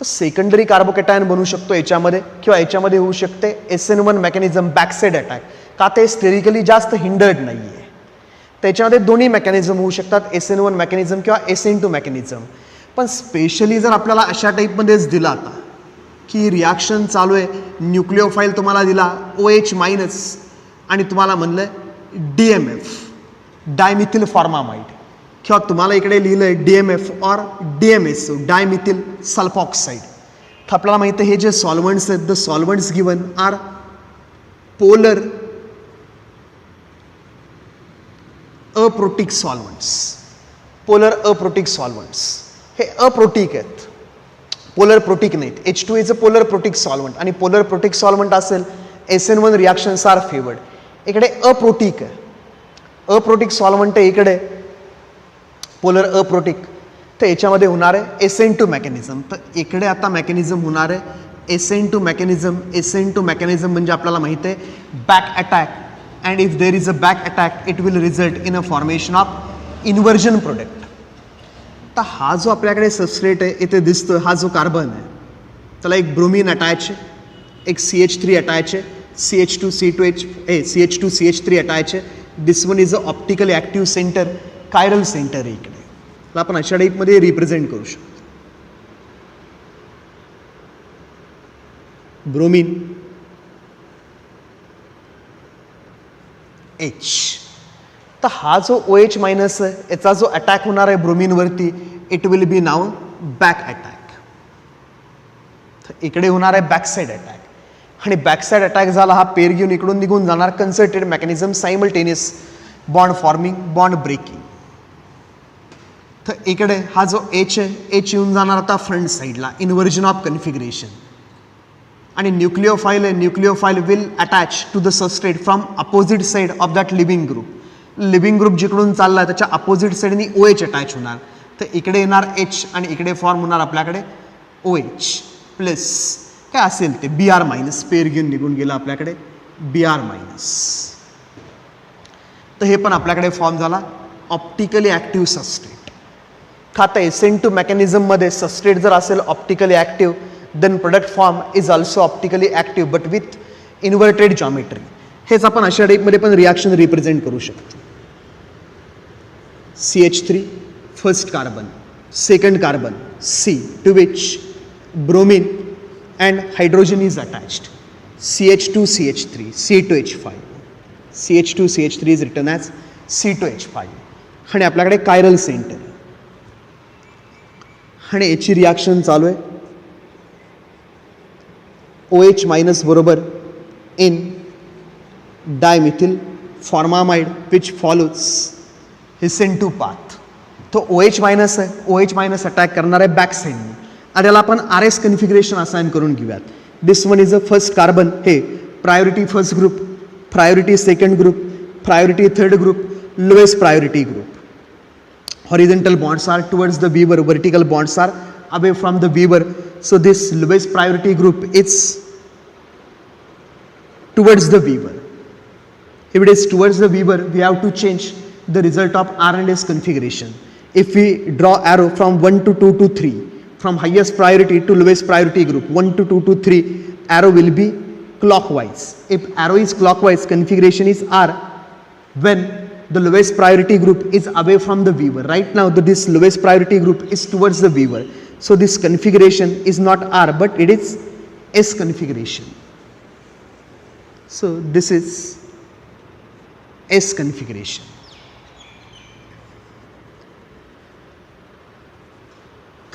तर secondary carbocation बनू शकतो याच्यामध्ये किंवा याच्यामध्ये होऊ शकते SN1 मेकॅनिझम बॅकसाइड अटॅक. का ते स्टेरिकली जास्त हिंडर्ड नाही आहे, त्याच्यामध्ये दोन्ही मेकॅनिझम होऊ शकतात SN1 मेकॅनिझम किंवा SN2 मेकॅनिझम. पण स्पेशली जर आपल्याला अशा टाईपमध्येच दिला आता की रिॲक्शन चालू आहे, न्यूक्लिओफाईल तुम्हाला दिला OH मायनस आणि तुम्हाला म्हणलं DMF डायमिथिल फॉर्मामाइड किंवा तुम्हाला इकडे लिहिलं आहे DMF और DMS डायमिथिल सल्फॉक्साइड. तर आपल्याला माहिती आहे हे जे सॉल्वंट्स आहेत the solvents given are polar aprotic solvents. Polar aprotic solvents हे अप्रोटिक आहेत, पोलर प्रोटिक नाहीत. H2 is a polar protic solvent आणि पोलर प्रोटिक सॉल्वंट असेल SN1 रिॲक्शन्स आर फेवर्ड. इकडे अप्रोटिक आहे, अप्रोटिक सॉल्वंट आहे इकडे पोलर अप्रोटिक. तर याच्यामध्ये होणार आहे SN2 मेकॅनिझम. तर इकडे आता मेकॅनिझम होणार आहे SN2 मेकॅनिझम. SN2 मेकॅनिझम म्हणजे आपल्याला माहिती आहे back attack, and if there is a back attack it will result in a formation of inversion product. तर हा जो आपल्याकडे सबस्ट्रेट आहे इथे दिसतो, हा जो कार्बन आहे त्याला एक ब्रोमीन अटॅच आहे, एक CH3 अटॅच आहे, CH2 CH3 अटॅच आहे. This one is a optically active centre, chiral centre आहे इकडे. तर आपण अशा टाईपमध्ये रिप्रेझेंट करू शकतो. Bromine H. तर हा जो OH मायनस आहे याचा जो अटॅक होणार आहे ब्रोमीनवरती it will be now back attack. तर इकडे होणार आहे बॅकसाइड अटॅक आणि बॅकसाइड अटॅक झाला हा पेर घेऊन इकडून निघून जाणार concerted mechanism simultaneous bond forming bond breaking. तर इकडे हा जो H आहे H येऊन जाणार आता फ्रंट साईडला इन्व्हर्जन ऑफ कन्फिगरेशन. आणि न्यूक्लिओफाईल आहे, nucleophile will attach to the substrate from opposite side of that leaving group. Leaving group जिकडून चालला त्याच्या अपोजिट साईडनी OH अटॅच होणार. तर इकडे येणार H आणि इकडे फॉर्म होणार आपल्याकडे OH प्लस काय असेल ते Br मायनस, पेर घेऊन निघून गेला आपल्याकडे Br मायनस. तर हे पण आपल्याकडे फॉर्म झाला ऑप्टिकली ॲक्टिव्ह सबस्ट्रेट. खाता SN2 मेकॅनिझममध्ये सबस्ट्रेट जर असेल optically active then product form is also optically active but with inverted geometry. हेच आपण अशा टाईपमध्ये पण रिॲक्शन रिप्रेझेंट करू शकतो. CH3 first carbon, second carbon C to which bromine and hydrogen is attached. CH2 CH3 C2H5. CH2 CH3 is written as C2H5. आणि आपल्याकडे chiral centre आणि याची रिॲक्शन चालू आहे OH मायनस बरोबर in dimethyl formamide which follows SN2 path. तो OH minus आहे, OH minus attack करणार आहे बॅक साईडने आणि याला आपण RS कन्फिगरेशन असाइन करून घेऊयात. This one is a first carbon, हे priority first group, priority second group, priority third group, lowest priority group. Horizontal bonds are towards the weaver, vertical bonds are away from the weaver. So this lowest priority group is towards the weaver. If it is towards the weaver, we have to change the result of R and S configuration. If we draw arrow from 1 to 2 to 3, from highest priority to lowest priority group, 1 to 2 to 3, arrow will be clockwise. If arrow is clockwise, configuration is R when the lowest priority group is away from the viewer. Right now, this lowest priority group is towards the viewer. So this configuration is not R, but it is S configuration. So this is S configuration.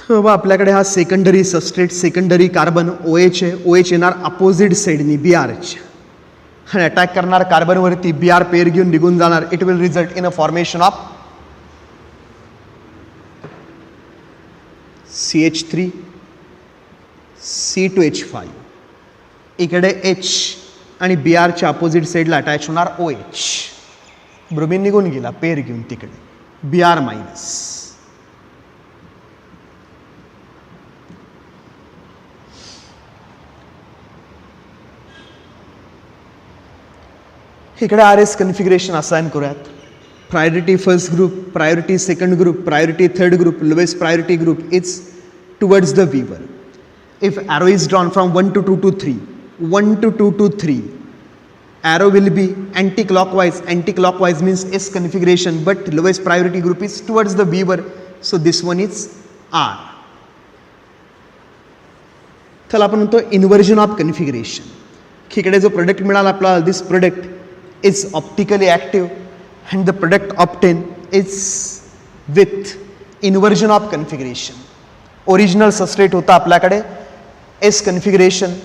बाबा आपल्याकडे हा secondary substrate secondary carbon OH आहे. OH येणार opposite साईडनी BRच्या आणि attack करणार कार्बनवरती. BR pair घेऊन निघून जाणार. It will result in a formation of CH3 C2H5. इकडे H आणि BRच्या अपोजिट साईडला अटॅच होणार OH. ब्रोमीन निघून गेला पेअर घेऊन तिकडे BR मायनस. इकडे RS कन्फिगरेशन असाइन करूयात. Priority first group, priority second group, priority third group, lowest priority group is towards the viewer. If arrow is drawn from 1 to 2 to 3, 1 to 2 to 3, arrow will be anti-clockwise. Anti-clockwise means S configuration, but lowest priority group is towards the viewer, so this one is R. चला आपण म्हणतो inversion of configuration. इकडे जो product मिळाला आपल्याला, दिस product is optically active and the product obtained is with inversion of configuration. Original substrate होता आपल्याकडे S configuration.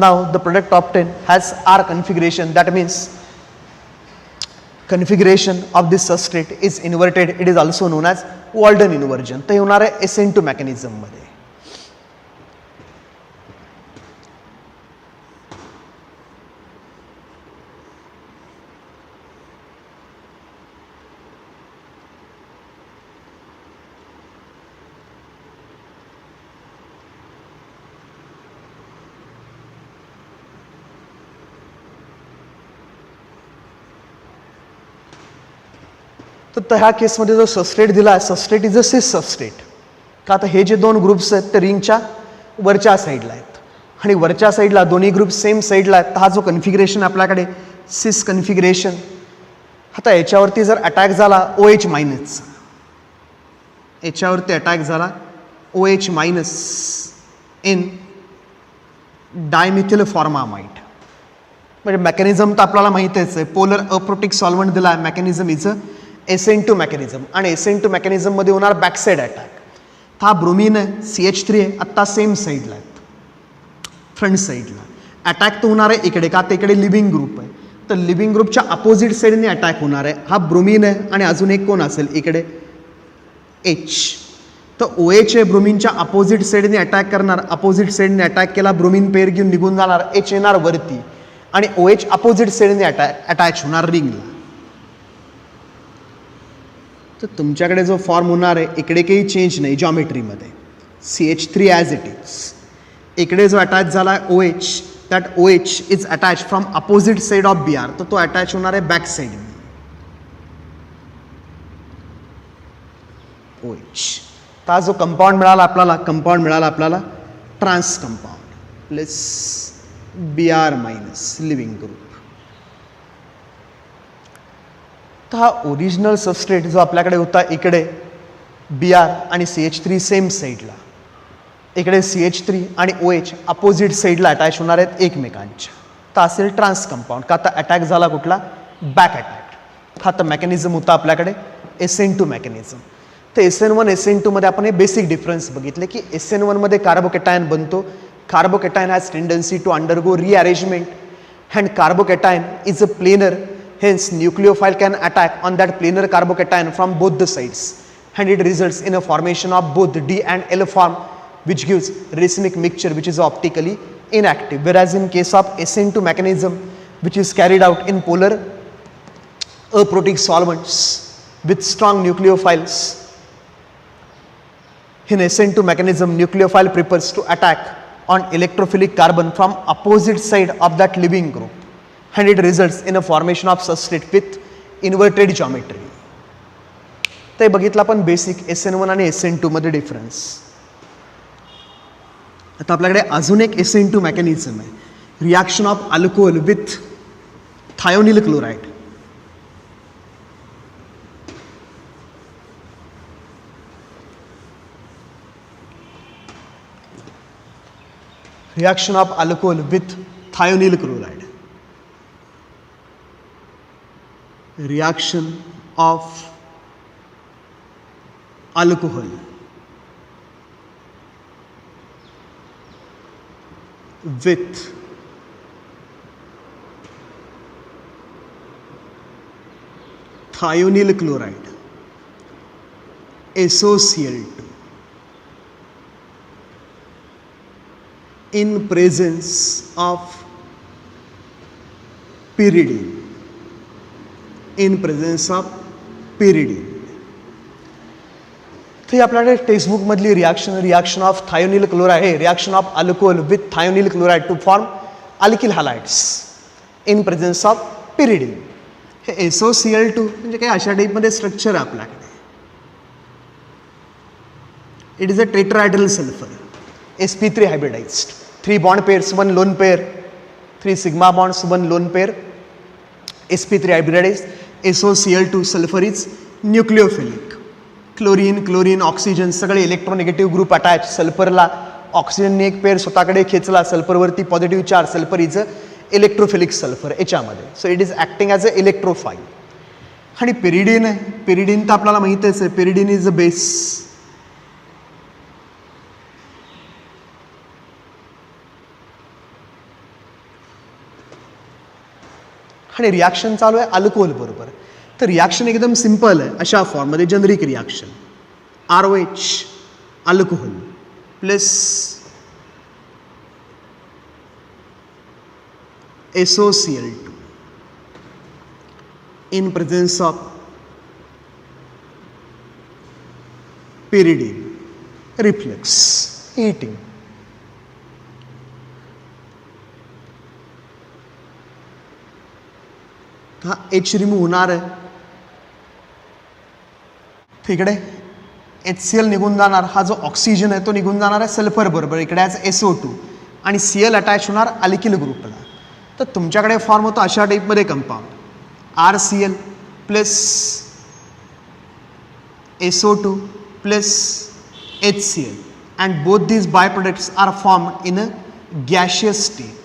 Now the product obtained has R configuration. That means configuration of this substrate is inverted. It is also known as Walden inversion. ते होणार आहे SN2 mechanism मध्ये. तर ह्या केसमध्ये जो सबस्ट्रेट दिला आहे, सबस्ट्रेट इज अ सिस सबस्ट्रेट. का तर हे जे दोन ग्रुप्स आहेत ते रिंगच्या वरच्या साईडला आहेत आणि वरच्या साईडला दोन्ही ग्रुप सेम साईडला आहेत. हा जो कन्फिगरेशन आपल्याकडे सिस कन्फिगरेशन. आता याच्यावरती जर अटॅक झाला OH मायनस, याच्यावरती अटॅक झाला OH minus in dimethyl formamide, म्हणजे मेकॅनिझम तर आपल्याला माहितीच आहे. पोलर अप्रोटिक सॉल्व्हंट दिला आहे. मेकॅनिझम इज SN2 मेकॅनिझम आणि SN2 मेकॅनिझम मध्ये होणार बॅकसाइड अटॅक. हा ब्रोमीन आहे, CH3 आहे, आत्ता सेम साईडला आहेत, फ्रंट साईडला. अटॅक तर होणार आहे इकडे, का तर इकडे लिव्हिंग ग्रुप आहे, तर लिव्हिंग ग्रुपच्या अपोजिट साईडने अटॅक होणार आहे. हा ब्रोमीन आहे आणि अजून एक कोण असेल इकडे H. तर OH आहे ब्रोमीनच्या अपोजिट साईडने अटॅक करणार. अपोजिट साईडने अटॅक केला, ब्रोमीन पेअर घेऊन निघून जाणार. H येणार वरती आणि OH अपोजिट साईडने अटॅच होणार रिंगला. तर तुमच्याकडे जो फॉर्म होणार आहे इकडे काही चेंज नाही जॉमेट्रीमध्ये. CH3 as it is. इकडे जो अटॅच झाला आहे OH, that OH is attach from opposite side of BR, तर तो अटॅच होणार आहे बॅक साईडने OH. तर हा जो कंपाऊंड मिळाला आपल्याला trans compound plus BR minus leaving group. तर हा ओरिजिनल सबस्ट्रेट जो आपल्याकडे होता इकडे BR आणि CH3 सेम साईडला, इकडे CH3 आणि OH अपोजिट साईडला अटॅच होणार आहेत एकमेकांच्या. तर असेल ट्रान्स कंपाऊंड. का तर अटॅक झाला कुठला, बॅक अटॅक. हा तर मेकॅनिझम होता आपल्याकडे SN2 मेकॅनिझम. तर SN1 SN2 मध्ये आपण हे बेसिक डिफरन्स बघितले की SN1 मध्ये कार्बोकॅटायन बनतो. Carbocation has tendency to undergo rearrangement and carbocation is a planar. Hence, nucleophile can attack on that planar carbocation from both the sides, and it results in a formation of both D and L form, which gives racemic mixture, which is optically inactive. Whereas in case of SN2 mechanism, which is carried out in polar aprotic solvents with strong nucleophiles, in SN2 mechanism, nucleophile prefers to attack on electrophilic carbon from opposite side of that living group. And it results in a formation of substrate with inverted geometry. ते बघितलं आपण basic SN1 आणि SN2 मध्ये difference. आता आपल्याकडे अजून एक SN2 mechanism आहे. reaction of alcohol with thionyl chloride. Reaction of alcohol with thionyl chloride. Reaction of alcohol with thionyl chloride, SOCl2, in presence of pyridine. In presence of pyridine. तर ही आपल्याकडे टेक्स्टबुकमधली रिॲक्शन ऑफ थायोनिल क्लोराईड हे reaction of alcohol with thionyl chloride to form alkyl halides in presence of pyridine. हे SOCl2 म्हणजे काय अशा टाईपमध्ये स्ट्रक्चर आहे आपल्याकडे. It is a tetrahedral sulphur, sp3 hybridised, 3 bond pairs, 1 lone pair, 3 sigma bonds, 1 lone pair, sp3 hybridised. SOCl2 sulphur is nucleophilic. Chlorine oxygen सगळे electronegative group attach. सल्फरला ऑक्सिजनने एक pair स्वतःकडे खेचला, सल्फरवरती positive charge. Sulphur is a electrophilic sulphur याच्यामध्ये. So it is acting as a electrophile. आणि pyridine आहे, pyridine तर आपल्याला माहितीच आहे, पेरिडिन इज अ बेस. आणि रिॲक्शन चालू आहे अल्कोहोल बरोबर. तर रिॲक्शन एकदम सिंपल आहे अशा फॉर्ममध्ये. Generic reaction ROH alcohol plus SOCl2 in presence of pyridine, reflux, heating. हा H रिमूव्ह होणार आहे. इकडे HCl निघून जाणार. हा जो ऑक्सिजन आहे तो निघून जाणार आहे सल्फर बरोबर. इकडे ॲज SO2 आणि Cl अटॅच होणार अल्किल ग्रुपला. तर तुमच्याकडे फॉर्म होतो अशा टाईपमध्ये compound RCl plus SO2 plus HCl and both these by products are formed in a gaseous state.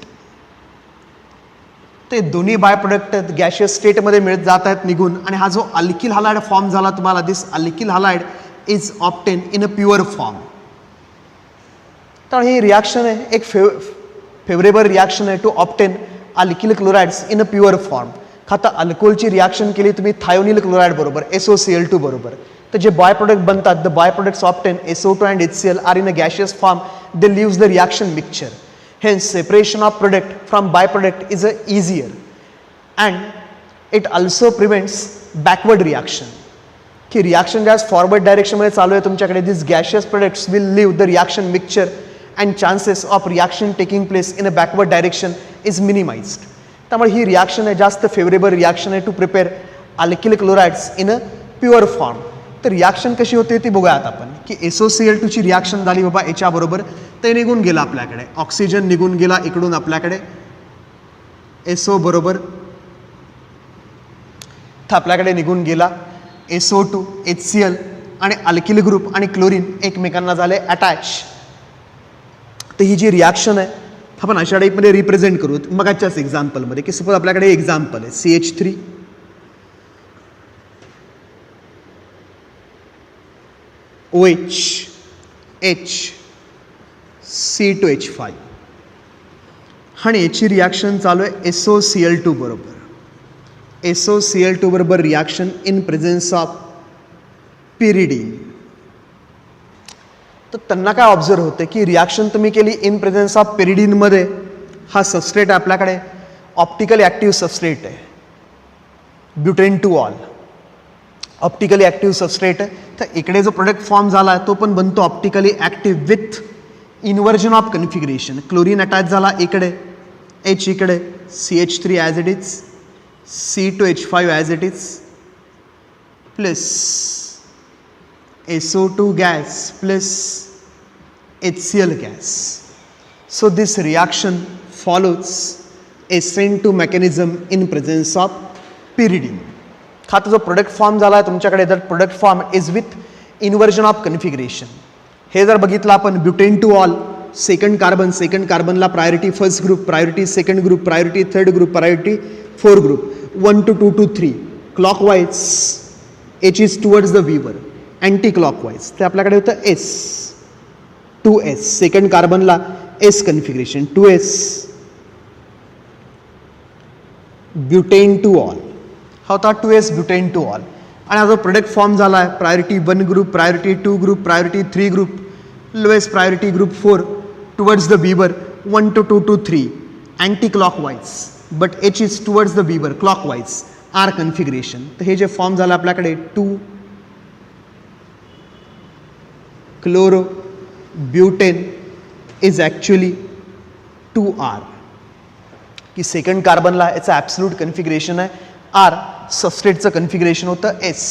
ते दोन्ही बाय प्रोडक्ट गॅशियस स्टेटमध्ये मिळत जात आहेत निघून. आणि हा जो अल्किल हॅलाइड फॉर्म झाला तुम्हाला, this alkyl halide is obtain in a pure form. तर ही रिॲक्शन आहे एक फेवरेबल रिॲक्शन आहे to obtain alkyl chlorides in a pure form. आता अल्कोहोलची रिॲक्शन केली तुम्ही थायोनिल क्लोराइड बरोबर, SOCl2 बरोबर. तर जे बाय प्रोडक्ट बनतात, the by products obtain SO2 and HCl are in a gaseous form. They leaves the reaction mixture. Hence, separation of product from byproduct is easier, and it also prevents backward reaction. की reaction ज्यावेळेस forward डायरेक्शनमध्ये चालू आहे तुमच्याकडे, this gaseous products will leave the reaction mixture and chances of reaction taking place in a backward direction is minimised. त्यामुळे ही reaction आहे जास्त फेवरेबल रिॲक्शन आहे to prepare alkyl chlorides in a pure form. तर reaction कशी होते ती बघूयात आपण. की SOCl2 ची रिॲक्शन झाली बाबा याच्याबरोबर, ते निघून गेलं आपल्याकडे, ऑक्सिजन निघून गेला इकडून आपल्याकडे SO बरोबर. तर आपल्याकडे निघून गेला SO2 HCl आणि अल्किल ग्रुप आणि क्लोरीन एकमेकांना झाले अटॅच. तर ही जी रिॲक्शन आहे आपण अशा टाईपमध्ये रिप्रेझेंट करू मगाच्याच एक्झाम्पलमध्ये. की सपोज आपल्याकडे एक्झाम्पल आहे CH3 OH H C2H5 आणि याची रिॲक्शन चालू आहे SOCl2 बरोबर. SOCl2 बरोबर reaction in presence of pyridine. तर त्यांना काय ऑब्झर्व होते की रिॲक्शन तुम्ही केली इन प्रेझेन्स ऑफ पिरिडिनमध्ये. हा सबस्ट्रेट आपल्याकडे ऑप्टिकली ॲक्टिव्ह सबस्ट्रेट आहे, butane two ol optically active substrate आहे. तर इकडे जो प्रोडक्ट फॉर्म झाला आहे तो पण बनतो optically active with inversion of configuration. Chlorine attach झाला इकडे, H इकडे, CH3 as it is, C2H5 as it is, plus SO2 gas plus HCl gas. So this reaction follows SN2 mechanism in presence of pyridine. हा तो जो product form झाला आहे तुमच्याकडे, their product form is with inversion of configuration. हे जर बघितलं आपण ब्युटेन टू ऑल, सेकंड कार्बनला priority first group, priority second group, priority third group, priority fourth group, 1 to 2 to 3 clockwise H is towards the viewer, anti clockwise ते आपल्याकडे होतं S 2S. Second कार्बनला S configuration 2S butan two ol, हा होता 2S butan two all. आणि हा जो product form झाला आहे priority 1 group, priority 2 group, priority 3 group, lowest priority group 4 towards the viewer, 1 to 2 to 3 anticlockwise, but H is towards the viewer clockwise, R configuration. तर हे जे form झालं आपल्याकडे 2 chloro butane is actually 2R, की second कार्बनला याचं absolute configuration आहे R, सबस्ट्रेटचं कन्फिगरेशन होतं S.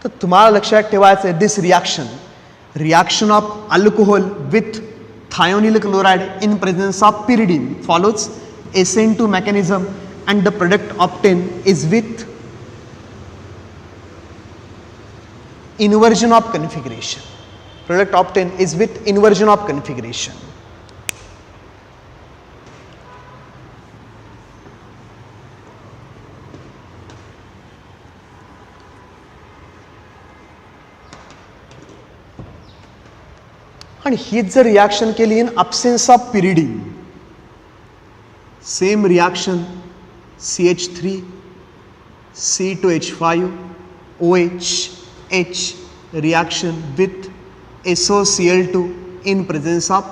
तर तुम्हाला लक्षात ठेवायचं आहे this reaction of alcohol with thionyl chloride in presence of pyridine follows SN2 mechanism and the product obtained is with inversion of configuration. Product obtained is with inversion of configuration. आणि हीच जर reaction केली in absence of pyridine, same reaction CH3 C2H5 OH H reaction with SOCl2 in presence of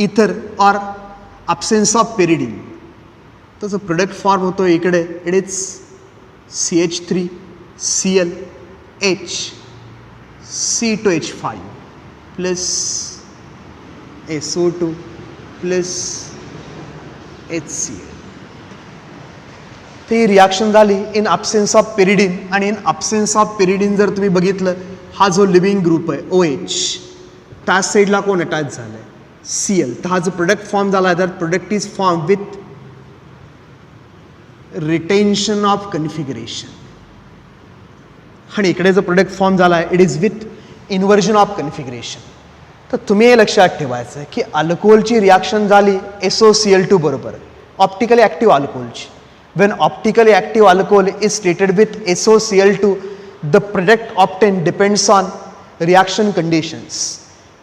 ether or absence of pyridine. तो जो product form होतो इकडे it is CH3 Cl H C2H5 plus SO2 plus HCl. ती reaction झाली in absence of pyridine, आणि in absence of pyridine जर तुम्ही बघितलं हा जो लिव्हिंग ग्रुप आहे OH, त्या साईडला कोण अटॅच झालं आहे Cl. तर हा जो प्रोडक्ट फॉर्म झाला आहे that product is form with retention of configuration, आणि इकडे जो प्रोडक्ट फॉर्म झाला आहे it is with inversion of configuration. तर तुम्ही हे लक्षात ठेवायचं आहे की अल्कोहोलची रिॲक्शन झाली SOCl2 बरोबर ऑप्टिकली ॲक्टिव्ह अल्कोहोलची. When optically active alcohol is treated with SOCl2, the product obtained depends on reaction conditions.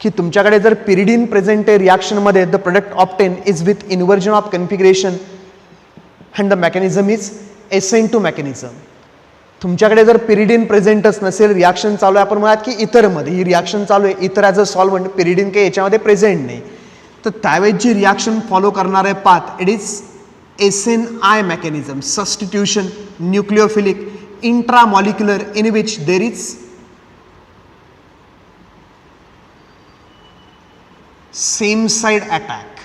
की तुमच्याकडे जर pyridine present आहे रिॲक्शनमध्ये, the product obtained is with inversion of configuration and the mechanism is SN2 mechanism. तुमच्याकडे जर pyridine प्रेझेंटच नसेल, reaction चालू आहे, आपण म्हणत की इथरमध्ये ही रिॲक्शन चालू आहे, इथर ॲज अ सॉल्वंट, pyridine काही याच्यामध्ये प्रेझेंट नाही, तर त्यावेळेस जी रिॲक्शन फॉलो करणार आहे path it is SNI mechanism, substitution nucleophilic intramolecular, in which there is same side attack.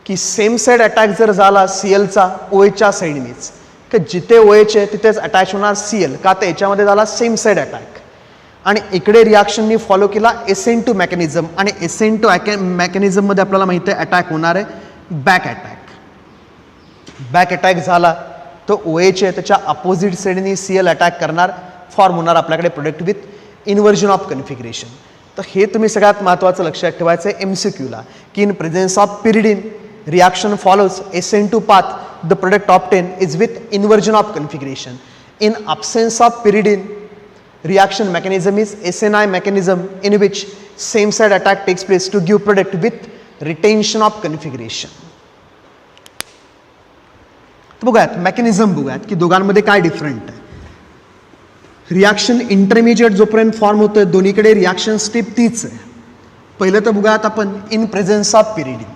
की सेम साइड अटॅक जर झाला Clचा OHच्या साईडनेच, तर जिथे OH आहे तिथेच अटॅच होणार Cl, का तर याच्यामध्ये झाला सेम साइड अटॅक. आणि इकडे रिॲक्शननी फॉलो केला SN2 मेकॅनिझम, आणि SN2 मेकॅनिझममध्ये आपल्याला माहिती आहे अटॅक होणार आहे बॅक अटॅक. बॅक अटॅक झाला तो OH आहे त्याच्या अपोजिट साईडनी Cl अटॅक करणार, फॉर्म होणार आपल्याकडे product with inversion of configuration. तर हे तुम्ही सगळ्यात महत्त्वाचं लक्षात ठेवायचं आहे MCQला, की in presence of pyridine reaction follows SN2 path, the product obtain is with inversion of configuration. In absence of pyridine reaction mechanism is SNI mechanism, in which same side attack takes place to give product with retention of configuration. तर बघूयात mechanism, बघूयात की दोघांमध्ये काय different आहे. Reaction intermediate जोपर्यंत form होतोय दोन्हीकडे रिॲक्शन स्टेप तीच आहे. पहिलं तर बघूयात आपण in presence of pyridine.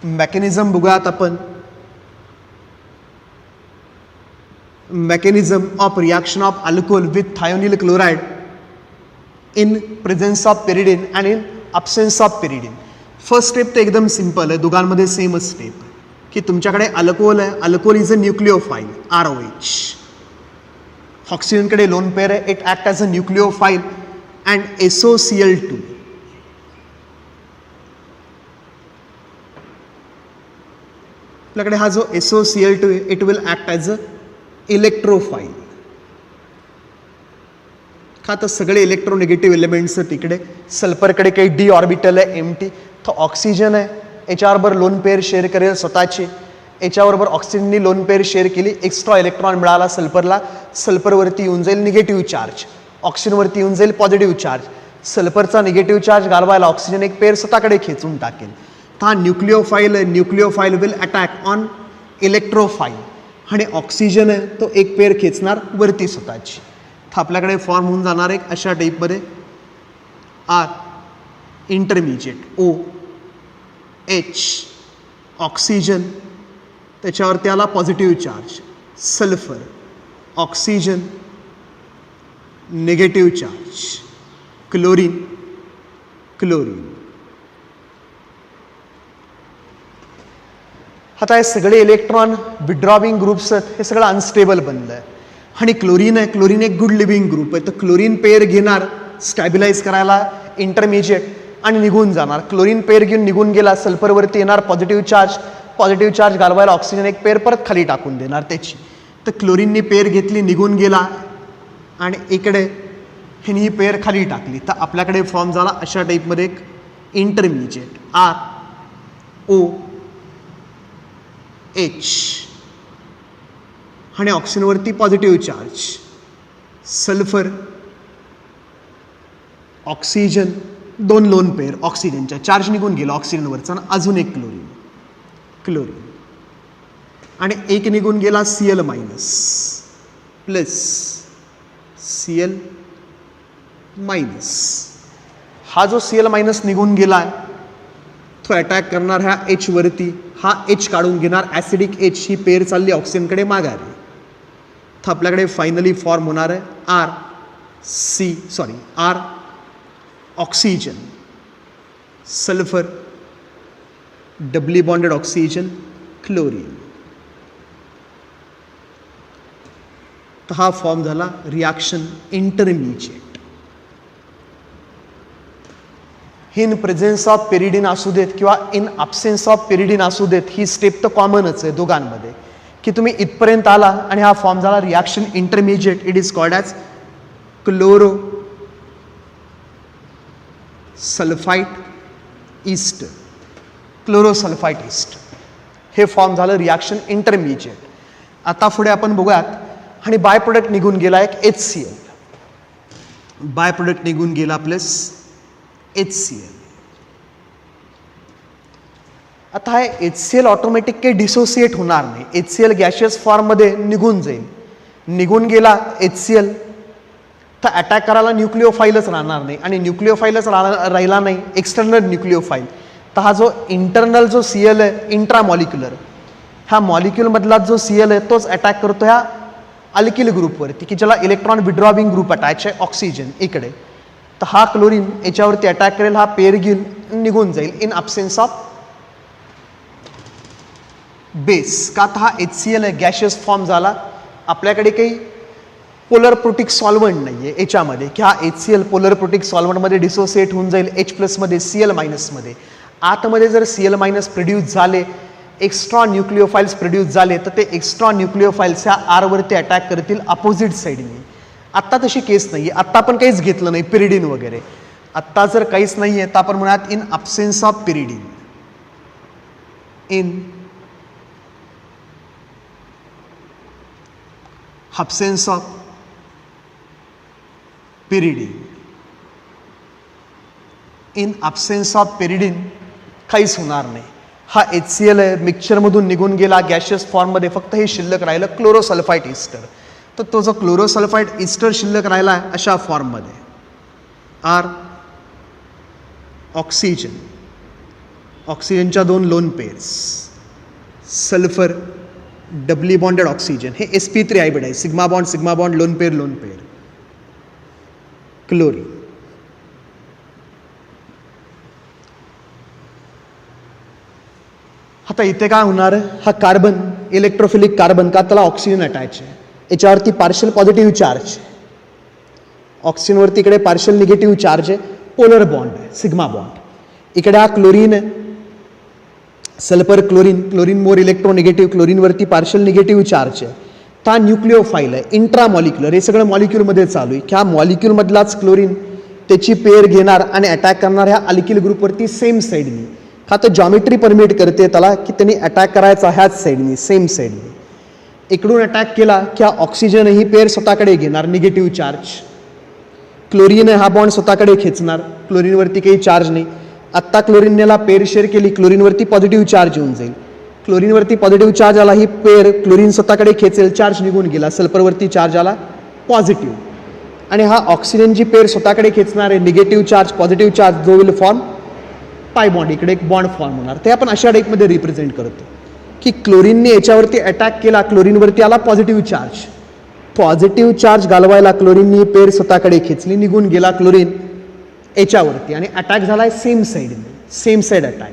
Mechanism बघूयात आपण, mechanism of reaction of alcohol with thionyl chloride in presence of pyridine and in absence of pyridine. First step तर एकदम सिंपल आहे, दोघांमध्ये सेमच स्टेप आहे की तुमच्याकडे अल्कोहोल आहे, alcohol is a nucleophile ROH, ऑक्सिजनकडे लोन पेअर आहे, it act as a nucleophile and SOCl2. आपल्याकडे हा जो SOCl2 आहे, it will act as a electrophile. का तर सगळे इलेक्ट्रोनिगेटिव्ह एलिमेंट्स आहेत तिकडे. सल्फरकडे काही डी ऑर्बिटल आहे एमटी, तो ऑक्सिजन आहे याच्याबरोबर लोन पेअर शेअर करेल स्वतःची, याच्याबरोबर ऑक्सिजननी लोन पेअर शेअर केली, एक्स्ट्रा इलेक्ट्रॉन मिळाला सल्फरला, सल्फरवरती येऊन जाईल निगेटिव्ह चार्ज, ऑक्सिजनवरती येऊन जाईल पॉझिटिव्ह चार्ज. सल्फरचा निगेटिव्ह चार्ज घालवायला ऑक्सिजन एक पेअर स्वतःकडे खेचून टाकेल. हा न्यूक्लिओफाईल आहे, न्यूक्लिओफाईल विल अटॅक ऑन इलेक्ट्रोफाईल, आणि ऑक्सिजन आहे तो एक पेअर खेचणार वरती स्वतःची. तर आपल्याकडे फॉर्म होऊन जाणार एक अशा टाईपमध्ये R intermediate O H oxygen, त्याच्यावरती आला positive charge, sulphur oxygen negative charge, chlorine chlorine. आता हे सगळे इलेक्ट्रॉन विड्रॉविंग ग्रुप्स आहेत, हे सगळं अनस्टेबल बनलं आहे. आणि क्लोरीन आहे, क्लोरीन एक गुड लिव्हिंग ग्रुप आहे, तर क्लोरीन पेअर घेणार स्टॅबिलाइज करायला इंटरमिजिएट आणि निघून जाणार. क्लोरीन पेअर घेऊन निघून गेला, सल्फरवरती येणार पॉझिटिव्ह चार्ज, पॉझिटिव्ह चार्ज घालवायला ऑक्सिजन एक पेअर परत खाली टाकून देणार त्याची. तर क्लोरीननी पेअर घेतली, निघून गेला, आणि इकडे ह्यानी ही पेअर खाली टाकली. तर आपल्याकडे फॉर्म झाला अशा टाईपमध्ये एक इंटरमिजिएट आर ओ एच, आणि ऑक्सिजनवरती पॉझिटिव्ह चार्ज, सल्फर ऑक्सिजन, दोन लोन पेअर ऑक्सिजनच्या, चार्ज निघून गेला ऑक्सिजनवरचा, आणि अजून एक क्लोरीन क्लोरीन, आणि एक निघून गेला Cl minus plus Cl minus. हा जो Cl मायनस निघून गेला तो अटॅक करणार ह्या H वरती, हा H काढून घेणार, ॲसिडिक H, ही पेअर चालली ऑक्सिजनकडे माघारी. तर आपल्याकडे फायनली फॉर्म होणार आहे R oxygen sulphur doubly bonded oxygen chlorine. तर हा फॉर्म झाला reaction intermediate. In presence of pyridine असू देत किंवा इन ॲब्सेन्स ऑफ पेरिडिन असू देत, ही स्टेप तर कॉमनच आहे दोघांमध्ये, की तुम्ही इथपर्यंत आला आणि हा फॉर्म झाला reaction intermediate. It is called as chloro sulphite ester, chlorosulphite ester, हे फॉर्म झालं रिॲक्शन इंटरमिजिएट. आता पुढे आपण बघूयात, आणि बाय प्रोडक्ट निघून गेला एक HCl, बाय प्रोडक्ट निघून गेला प्लस HCl. आता हे HCl ऑटोमॅटिक काही डिसोसिएट होणार नाही, HCl गॅशियस फॉर्ममध्ये निघून जाईल. निघून गेला HCl तर अटॅक करायला न्यूक्लिओफाईलच राहणार नाही, आणि न्यूक्लिओफाईलच राहिला नाही, एक्सटर्नल न्यूक्लिओफाईल. तर हा जो इंटरनल जो Cl आहे इंट्रामॉलिक्युलर, ह्या मॉलिक्युलमधला जो Cl आहे तोच अटॅक करतो ह्या अल्किल ग्रुपवरती, की ज्याला इलेक्ट्रॉन विड्रॉविंग ग्रुप अटॅच आहे ऑक्सिजन इकडे. तर हा क्लोरीन याच्यावरती अटॅक करेल, हा पेअर घेऊन निघून जाईल इन ॲब्सेन्स ऑफ बेस. का तर हा HCl आहे, गॅशियस फॉर्म झाला. आपल्याकडे काही पोलर प्रोटिक सॉल्वंट नाही आहे याच्यामध्ये, की हा HCl पोलर प्रोटिक सॉल्वंटमध्ये डिसोसिएट होऊन जाईल H+मध्ये Cl मायनसमध्ये. आतमध्ये जर Cl मायनस प्रोड्यूस झाले, एक्स्ट्रा न्यूक्लिओफाईल्स प्रोड्यूस झाले, तर ते एक्स्ट्रा न्यूक्लिओफाईल्स ह्या आरवरती अटॅक करतील अपोजिट साईडने. आत्ता तशी केस नाही आहे, आत्ता आपण काहीच घेतलं नाही पिरिडिन वगैरे. आत्ता जर काहीच नाही आहे तर आपण म्हणूयात in absence of pyridine, in absence of pyridine, in absence of pyridine काहीच होणार नाही. हा HCl आहे, मिक्सचरमधून निघून गेला गॅशियस फॉर्ममध्ये, फक्त हे शिल्लक राहिलं क्लोरोसल्फाइट ईस्टर. तर तो जो क्लोरोसल्फाइट ईस्टर शिल्लक राहिला आहे अशा फॉर्ममध्ये आर ऑक्सिजन, ऑक्सिजनच्या दोन loan pairs, sulphur doubly bonded oxygen, हे sp3 हायब्रिड आहे, sigma bond lone pair, chlorine. आता इथे काय होणार, हा कार्बन इलेक्ट्रोफिलिक कार्बन, का त्याला ऑक्सिजन अटॅच आहे, याच्यावरती पार्शियल पॉझिटिव्ह चार्ज, ऑक्सिजनवरती इकडे पार्शियल निगेटिव्ह चार्ज आहे, पोलर बॉन्ड आहे सिग्मा बॉन्ड. इकडे हा क्लोरीन आहे, सल्फर क्लोरीन, क्लोरीन मोर इलेक्ट्रोनिगेटिव्ह, क्लोरीनवरती पार्शल निगेटिव्ह चार्ज आहे. हा न्यूक्लिओफाईल आहे, इंट्रामॉलिक्युलर, हे सगळं मॉलिक्युलमध्ये चालू आहे. ह्या मॉलिक्युलमधलाच क्लोरीन त्याची पेअर घेणार आणि अटॅक करणार ह्या अल्किल ग्रुपवरती सेम साईडनी. का तर जॉमेट्री परमिट करते त्याला की त्यांनी अटॅक करायचा ह्याच साईडनी, सेम साईडनी. इकडून अटॅक केला की हा ऑक्सिजन ही पेअर स्वतःकडे घेणार, निगेटिव्ह चार्ज. क्लोरीन हा बॉन्ड स्वतःकडे खेचणार, क्लोरीनवरती काही चार्ज नाही. आत्ता क्लोरीनला पेअर शेअर केली, क्लोरीनवरती पॉझिटिव्ह चार्ज येऊन जाईल. क्लोरीनवरती पॉझिटिव्ह चार्ज आला, ही पेअर क्लोरीन स्वतःकडे खेचेल, चार्ज निघून गेला. सल्फरवरती चार्ज आला पॉझिटिव्ह, आणि हा ऑक्सिजनची पेअर स्वतःकडे खेचणार आहे, निगेटिव्ह चार्ज पॉझिटिव्ह चार्ज, जो विल फॉर्म पाय बॉन्ड. इकडे एक बॉन्ड फॉर्म होणार. ते आपण अशा टाईपमध्ये रिप्रेझेंट करतो की क्लोरीनने याच्यावरती अटॅक केला, क्लोरीनवरती आला पॉझिटिव्ह चार्ज. पॉझिटिव्ह चार्ज घालवायला क्लोरीननी पेअर स्वतःकडे खेचली, निघून गेला क्लोरीन याच्यावरती, आणि अटॅक झालाय सेम साईडने, सेम साईड अटॅक,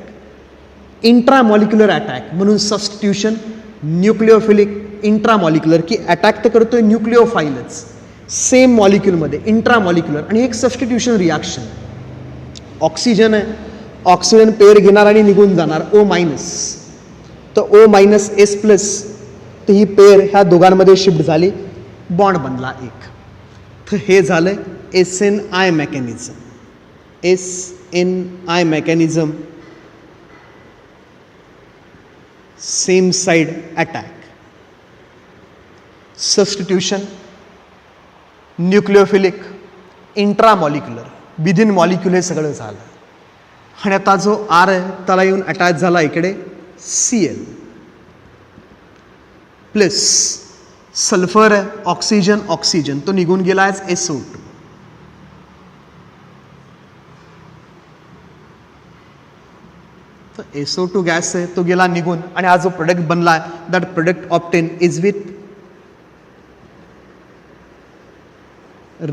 इंट्रामॉलिक्युलर अटॅक. म्हणून सबस्टिट्यूशन न्यूक्लिओफिलिक इंट्रामॉलिक्युलर, की अटॅक तर करतोय न्यूक्लिओफाईलच सेम मॉलिक्युलमध्ये, इंट्रामॉलिक्युलर. आणि एक सबस्टिट्यूशन रिॲक्शन. ऑक्सिजन आहे, ऑक्सिजन पेअर घेणार आणि निघून जाणार, O मायनस. तर O मायनस S प्लस, तर ही पेअर ह्या दोघांमध्ये शिफ्ट झाली, बॉन्ड बनला एक. तर हे झालं SNI mechanism. SNI mechanism, same side attack, substitution nucleophilic, intramolecular, within molecule, हे सगळं झालं. आणि आता जो R आहे त्याला येऊन अटॅच झाला इकडे Cl प्लस सल्फर आहे, ऑक्सिजन, ऑक्सिजन तो निघून गेला ॲज SO2. तर SO2 गॅस आहे तो गेला निघून, आणि हा जो प्रोडक्ट बनला आहे that product obtain is with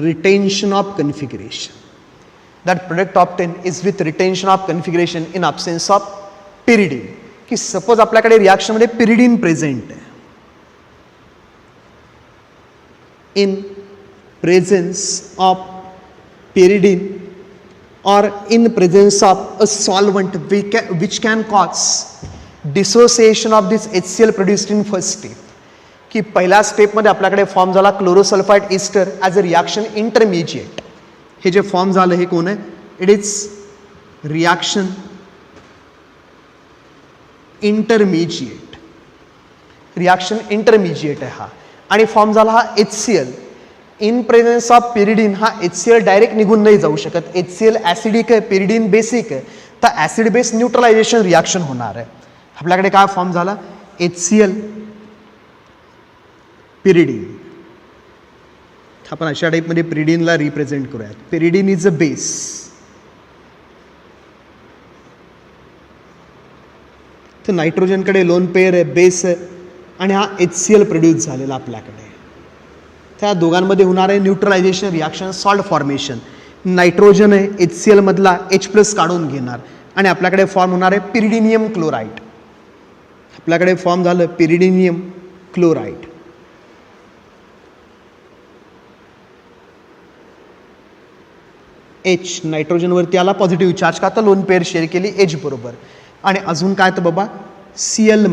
retention of configuration. That product obtained is with retention of configuration in absence of pyridine. की सपोज आपल्याकडे रिॲक्शनमध्ये पिरिडीन प्रेझेंट आहे. In presence of pyridine or in presence of a solvent which can cause dissociation of this HCl produced in first step. की पहिल्या स्टेपमध्ये आपल्याकडे form झाला chlorosulphide ester as a reaction intermediate. हे जे form झालं हे कोण आहे? It is reaction intermediate. Reaction intermediate आहे हा, आणि फॉर्म झाला हा HCl. In presence of pyridine हा HCl डायरेक्ट निघून नाही जाऊ शकत. HCl ॲसिडिक आहे, पिरिडीन बेसिक आहे, तर ॲसिड बेस न्यूट्रलायझेशन रिॲक्शन होणार आहे. आपल्याकडे काय फॉर्म झाला? HCl pyridine. आपण अशा टाईपमध्ये पिरिडीनला रिप्रेझेंट करूयात. Pyridine is a base. तर नायट्रोजनकडे लोन पेअर आहे, बेस आहे, आणि हा HCl प्रोड्यूस झालेला आपल्याकडे. त्या दोघांमध्ये होणार आहे neutralisation reaction, salt formation. Nitrogen आहे HCl मधला H+ काढून घेणार, आणि आपल्याकडे फॉर्म होणार आहे पिरिडिनियम क्लोराईड. आपल्याकडे फॉर्म झालं पिरिडिनियम क्लोराईड. H नायट्रोजनवरती आला पॉझिटिव्ह चार्ज, का तर लोन पेअर शेअर केली H बरोबर. आणि अजून काय तर बाबा Cl-.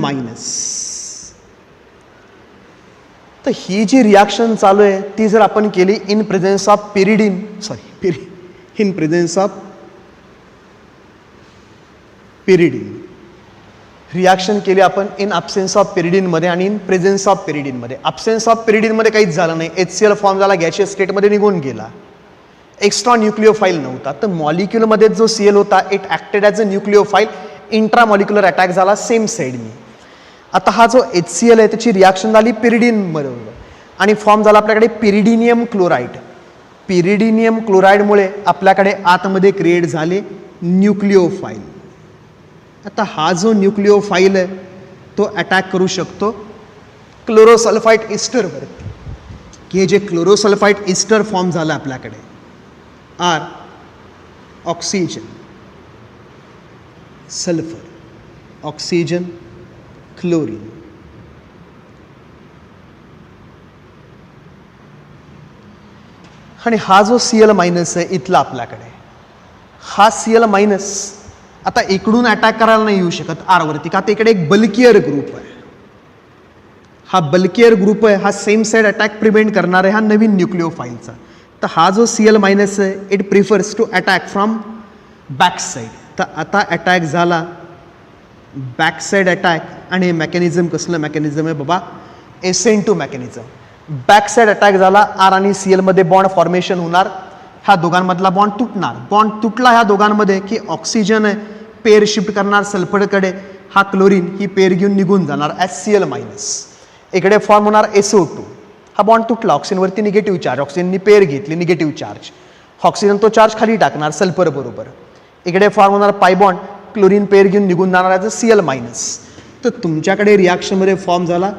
तर ही जी रिॲक्शन चालू आहे ती जर आपण केली in presence of pyridine, in presence of pyridine, reaction केली आपण इन ॲब्सेन्स ऑफ पिरिडीनमध्ये आणि इन प्रेझेन्स ऑफ पिरिडीनमध्ये. ॲब्सेन्स ऑफ पिरिडीनमध्ये काहीच झालं नाही, HCl फॉर्म झाला, गॅशियस स्टेटमध्ये निघून गेला, एक्स्ट्रा न्यूक्लिओफाईल नव्हता. तर मॉलिक्युलमध्ये जो Cl होता it acted as a nucleophile, intramolecular attack झाला सेम साईडनी. आता हा जो HCl आहे त्याची रिॲक्शन झाली पिरिडीन बरोबर, आणि फॉर्म झाला आपल्याकडे पिरिडिनियम क्लोराईड. पिरिडिनियम क्लोराईडमुळे आपल्याकडे आतमध्ये क्रिएट झाले न्यूक्लिओफाईल. आता हा जो न्यूक्लिओफाईल आहे तो अटॅक करू शकतो क्लोरोसल्फाइड इस्टरवरती, की हे जे क्लोरोसल्फाइड इस्टर फॉर्म झालं आपल्याकडे, R oxygen sulphur, oxygen chlorine. आणि हा जो Cl- आहे इथला आपल्याकडे, हा Cl- आता इकडून अटॅक करायला नाही येऊ शकत आरवरती, का तर इकडे एक बल्कियर ग्रुप आहे. हा बल्कियर ग्रुप आहे, हा सेम साईड अटॅक प्रिव्हेंट करणार आहे हा नवीन न्यूक्लिओफाईलचा. तर हा जो Cl मायनस आहे it prefers to attack from back side. तर आता अटॅक झाला बॅक साईड अटॅक, आणि मेकॅनिझम कसलं मेकॅनिझम आहे बाबा, SN2 mechanism. Back side attack झाला, आर आणि Cl मध्ये बॉन्ड फॉर्मेशन होणार, ह्या दोघांमधला बॉन्ड तुटणार. बॉन्ड तुटला ह्या दोघांमध्ये की ऑक्सिजन आहे पेअर शिफ्ट करणार सल्फरकडे, हा क्लोरीन ही पेअर घेऊन निघून जाणार Cl मायनस. इकडे फॉर्म होणार SO2. हा बॉन्ड तुटला, ऑक्सिजनवरती निगेटिव्ह चार्ज, ऑक्सिजननी पेअर घेतली निगेटिव्ह चार्ज, ऑक्सिजन तो चार्ज खाली टाकणार सल्फर बरोबर. इकडे फॉर्म होणार पाय बॉन्ड, क्लोरीन पेअर घेऊन निघून जाणार आहे Cl मायनस. तर तुमच्याकडे रिॲक्शनमध्ये फॉर्म झाला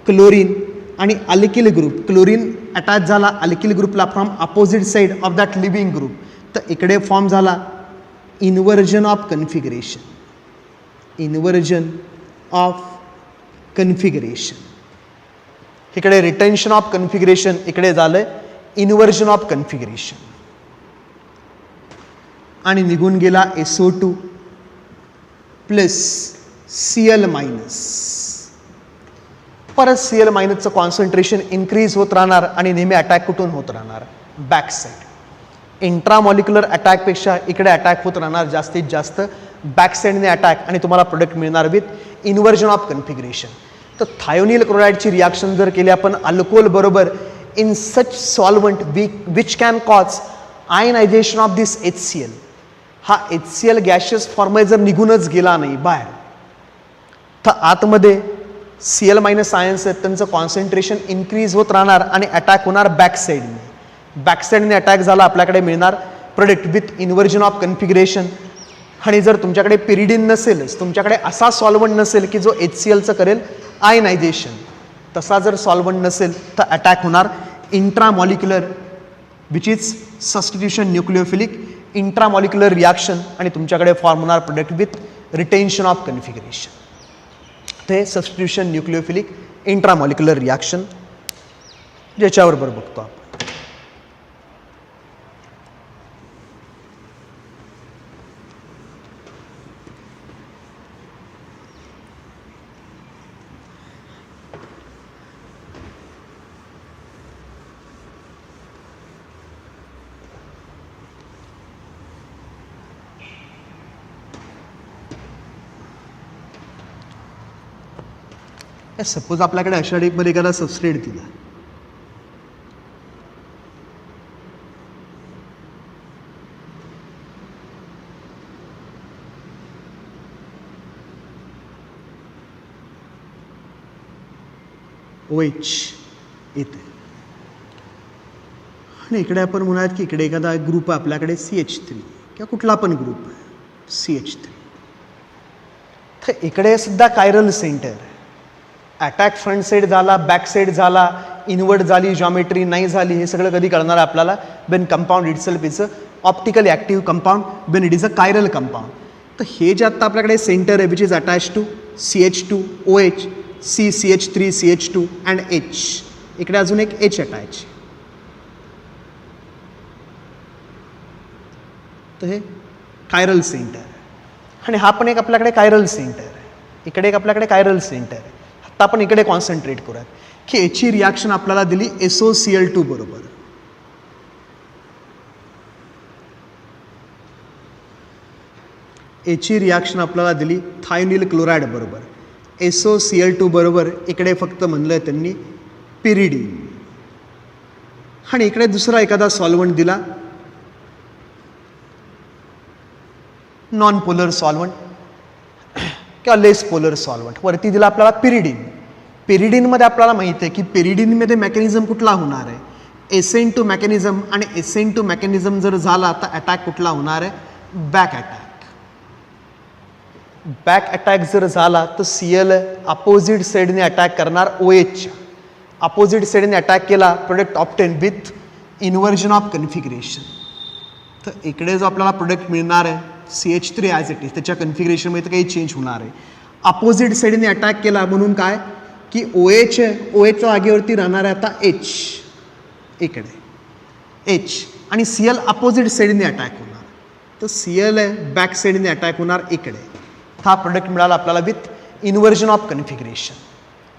क्लोरीन आणि अल्किल ग्रुप. क्लोरीन अटॅच झाला अल्किल ग्रुपला from opposite side of that leaving group. तर इकडे फॉर्म झाला inversion of configuration. Inversion of configuration. इकडे रिटेन्शन ऑफ कन्फिगरेशन, इकडे झालंय इन्व्हर्जन ऑफ कन्फिगरेशन. आणि निघून गेला SO2 प्लस Cl मायनस. परत Cl मायनसचं कॉन्सन्ट्रेशन इन्क्रीज होत राहणार आणि नेहमी अटॅक कुठून होत राहणार, बॅक साईड. इंट्रामॉलिक्युलर अटॅकपेक्षा इकडे अटॅक होत राहणार जास्तीत जास्त बॅक साईडने अटॅक, आणि तुम्हाला प्रोडक्ट मिळणार विथ इन्व्हर्जन ऑफ कन्फिगरेशन. तर थायोनिल क्लोराईडची रिॲक्शन जर केली आपण अल्कोहोल बरोबर in such solvent which can cause ionisation of this HCl. हा HCl गॅशियस फॉर्म जर निघूनच गेला नाही बाहेर, तर आतमध्ये Cl मायनस आयन्स आहेत त्यांचं कॉन्सन्ट्रेशन इन्क्रीज होत राहणार आणि अटॅक होणार बॅक साईडने. बॅक साईडने अटॅक झाला आपल्याकडे मिळणार product with inversion of configuration. आणि जर तुमच्याकडे पिरिडिन नसेलच, तुमच्याकडे असा सॉल्वंट नसेल की जो HClचं करेल आयनायझेशन, तसा जर सॉल्वंट नसेल तर अटॅक होणार intramolecular which is substitution nucleophilic intramolecular reaction, आणि तुमच्याकडे फॉर्म होणार product with retention of configuration. ते सबस्टिट्यूशन न्यूक्लिओफिलिक इंट्रामॉलिक्युलर रिॲक्शन ज्याच्याबरोबर बघतो आपण. सपोज आपल्याकडे अशा टाईपमध्ये एखादा सबस्ट्रेट दिला, OH येते, आणि इकडे आपण म्हणाल की इकडे एखादा ग्रुप आहे आपल्याकडे CH3 किंवा कुठला पण ग्रुप आहे CH3. तर इकडे सुद्धा chiral centre, attack front side झाला बॅक साईड झाला, इनवर्ट झाली जॉमेट्री नाही झाली, हे सगळं कधी कळणार आपल्याला when compound itself is a optically active compound, when it is a chiral compound. तर हे जे आत्ता आपल्याकडे सेंटर आहे which is attach to CH2 OH CH3 CH2 and H, इकडे अजून एक H अटॅच. तर हे कायरल सेंटर, आणि हा पण एक आपल्याकडे कायरल सेंटर, इकडे एक आपल्याकडे कायरल सेंटर. आता आपण इकडे कॉन्सन्ट्रेट करूयात की याची रिॲक्शन आपल्याला दिली SOCl2 बरोबर. याची रिॲक्शन आपल्याला दिली थायोनिल क्लोराईड बरोबर. SOCl2 बरोबर इकडे फक्त म्हणलं त्यांनी पिरिडीन, आणि इकडे दुसरा एखादा सॉल्वंट दिला नॉन पोलर सॉल्वंट किंवा लेस पोलर सॉल्वंट, वरती दिला आपल्याला पिरिडीन. पिरिडीनमध्ये आपल्याला माहिती आहे की पिरिडीनमध्ये मेकॅनिझम कुठला होणार आहे, SN2 मेकॅनिझम, आणि SN2 मेकॅनिझम जर झाला तर अटॅक कुठला होणार आहे, बॅक अटॅक. बॅक अटॅक जर झाला तर Cl अपोजिट साईडने अटॅक करणार OH, अपोजिट साईडने अटॅक केला product obtain with inversion of configuration. तर इकडे जो आपल्याला प्रोडक्ट मिळणार आहे CH3 ॲज इट इज, त्याच्या कन्फिगरेशनमध्ये तर काही चेंज होणार आहे. अपोजिट साईडने अटॅक केला म्हणून काय की OH आहे, OHच्या जागेवरती राहणार आहे आता H, इकडे H, आणि Cl अपोजिट साईडने अटॅक होणार. तर Cl आहे बॅक साईडने अटॅक होणार इकडे. हा प्रोडक्ट मिळाला आपल्याला with inversion of configuration.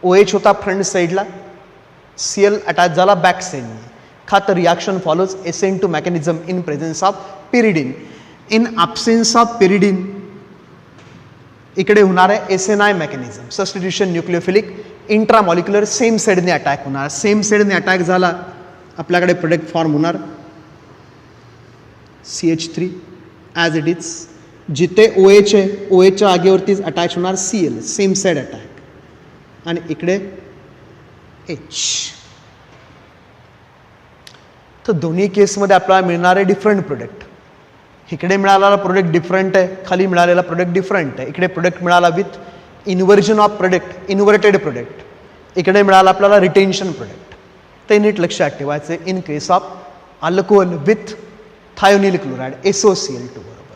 OH होता फ्रंट साईडला, Cl अटॅच झाला बॅक साईडने. का तर reaction follows SN2 mechanism in presence of pyridine. In absence of pyridine इकडे होणार आहे SNI mechanism, substitution nucleophilic intramolecular same साईडने अटॅक होणार. सेम साईडने अटॅक झाला आपल्याकडे प्रोडक्ट फॉर्म होणार CH3 ॲज इट इज. जिथे OH आहे OHच्या जागेवरतीच अटॅच होणार Cl, सेम साईड अटॅक, आणि इकडे H. तर दोन्ही केसमध्ये आपल्याला मिळणारे डिफरंट प्रोडक्ट. इकडे मिळालेला प्रोडक्ट डिफरंट आहे, खाली मिळालेला प्रोडक्ट डिफरंट आहे. इकडे प्रोडक्ट मिळाला with inversion of product, inverted product. इकडे मिळाला आपल्याला रिटेन्शन प्रोडक्ट. ते नीट लक्षात ठेवायचे in case of alcohol with thionyl chloride SOCl2 बरोबर.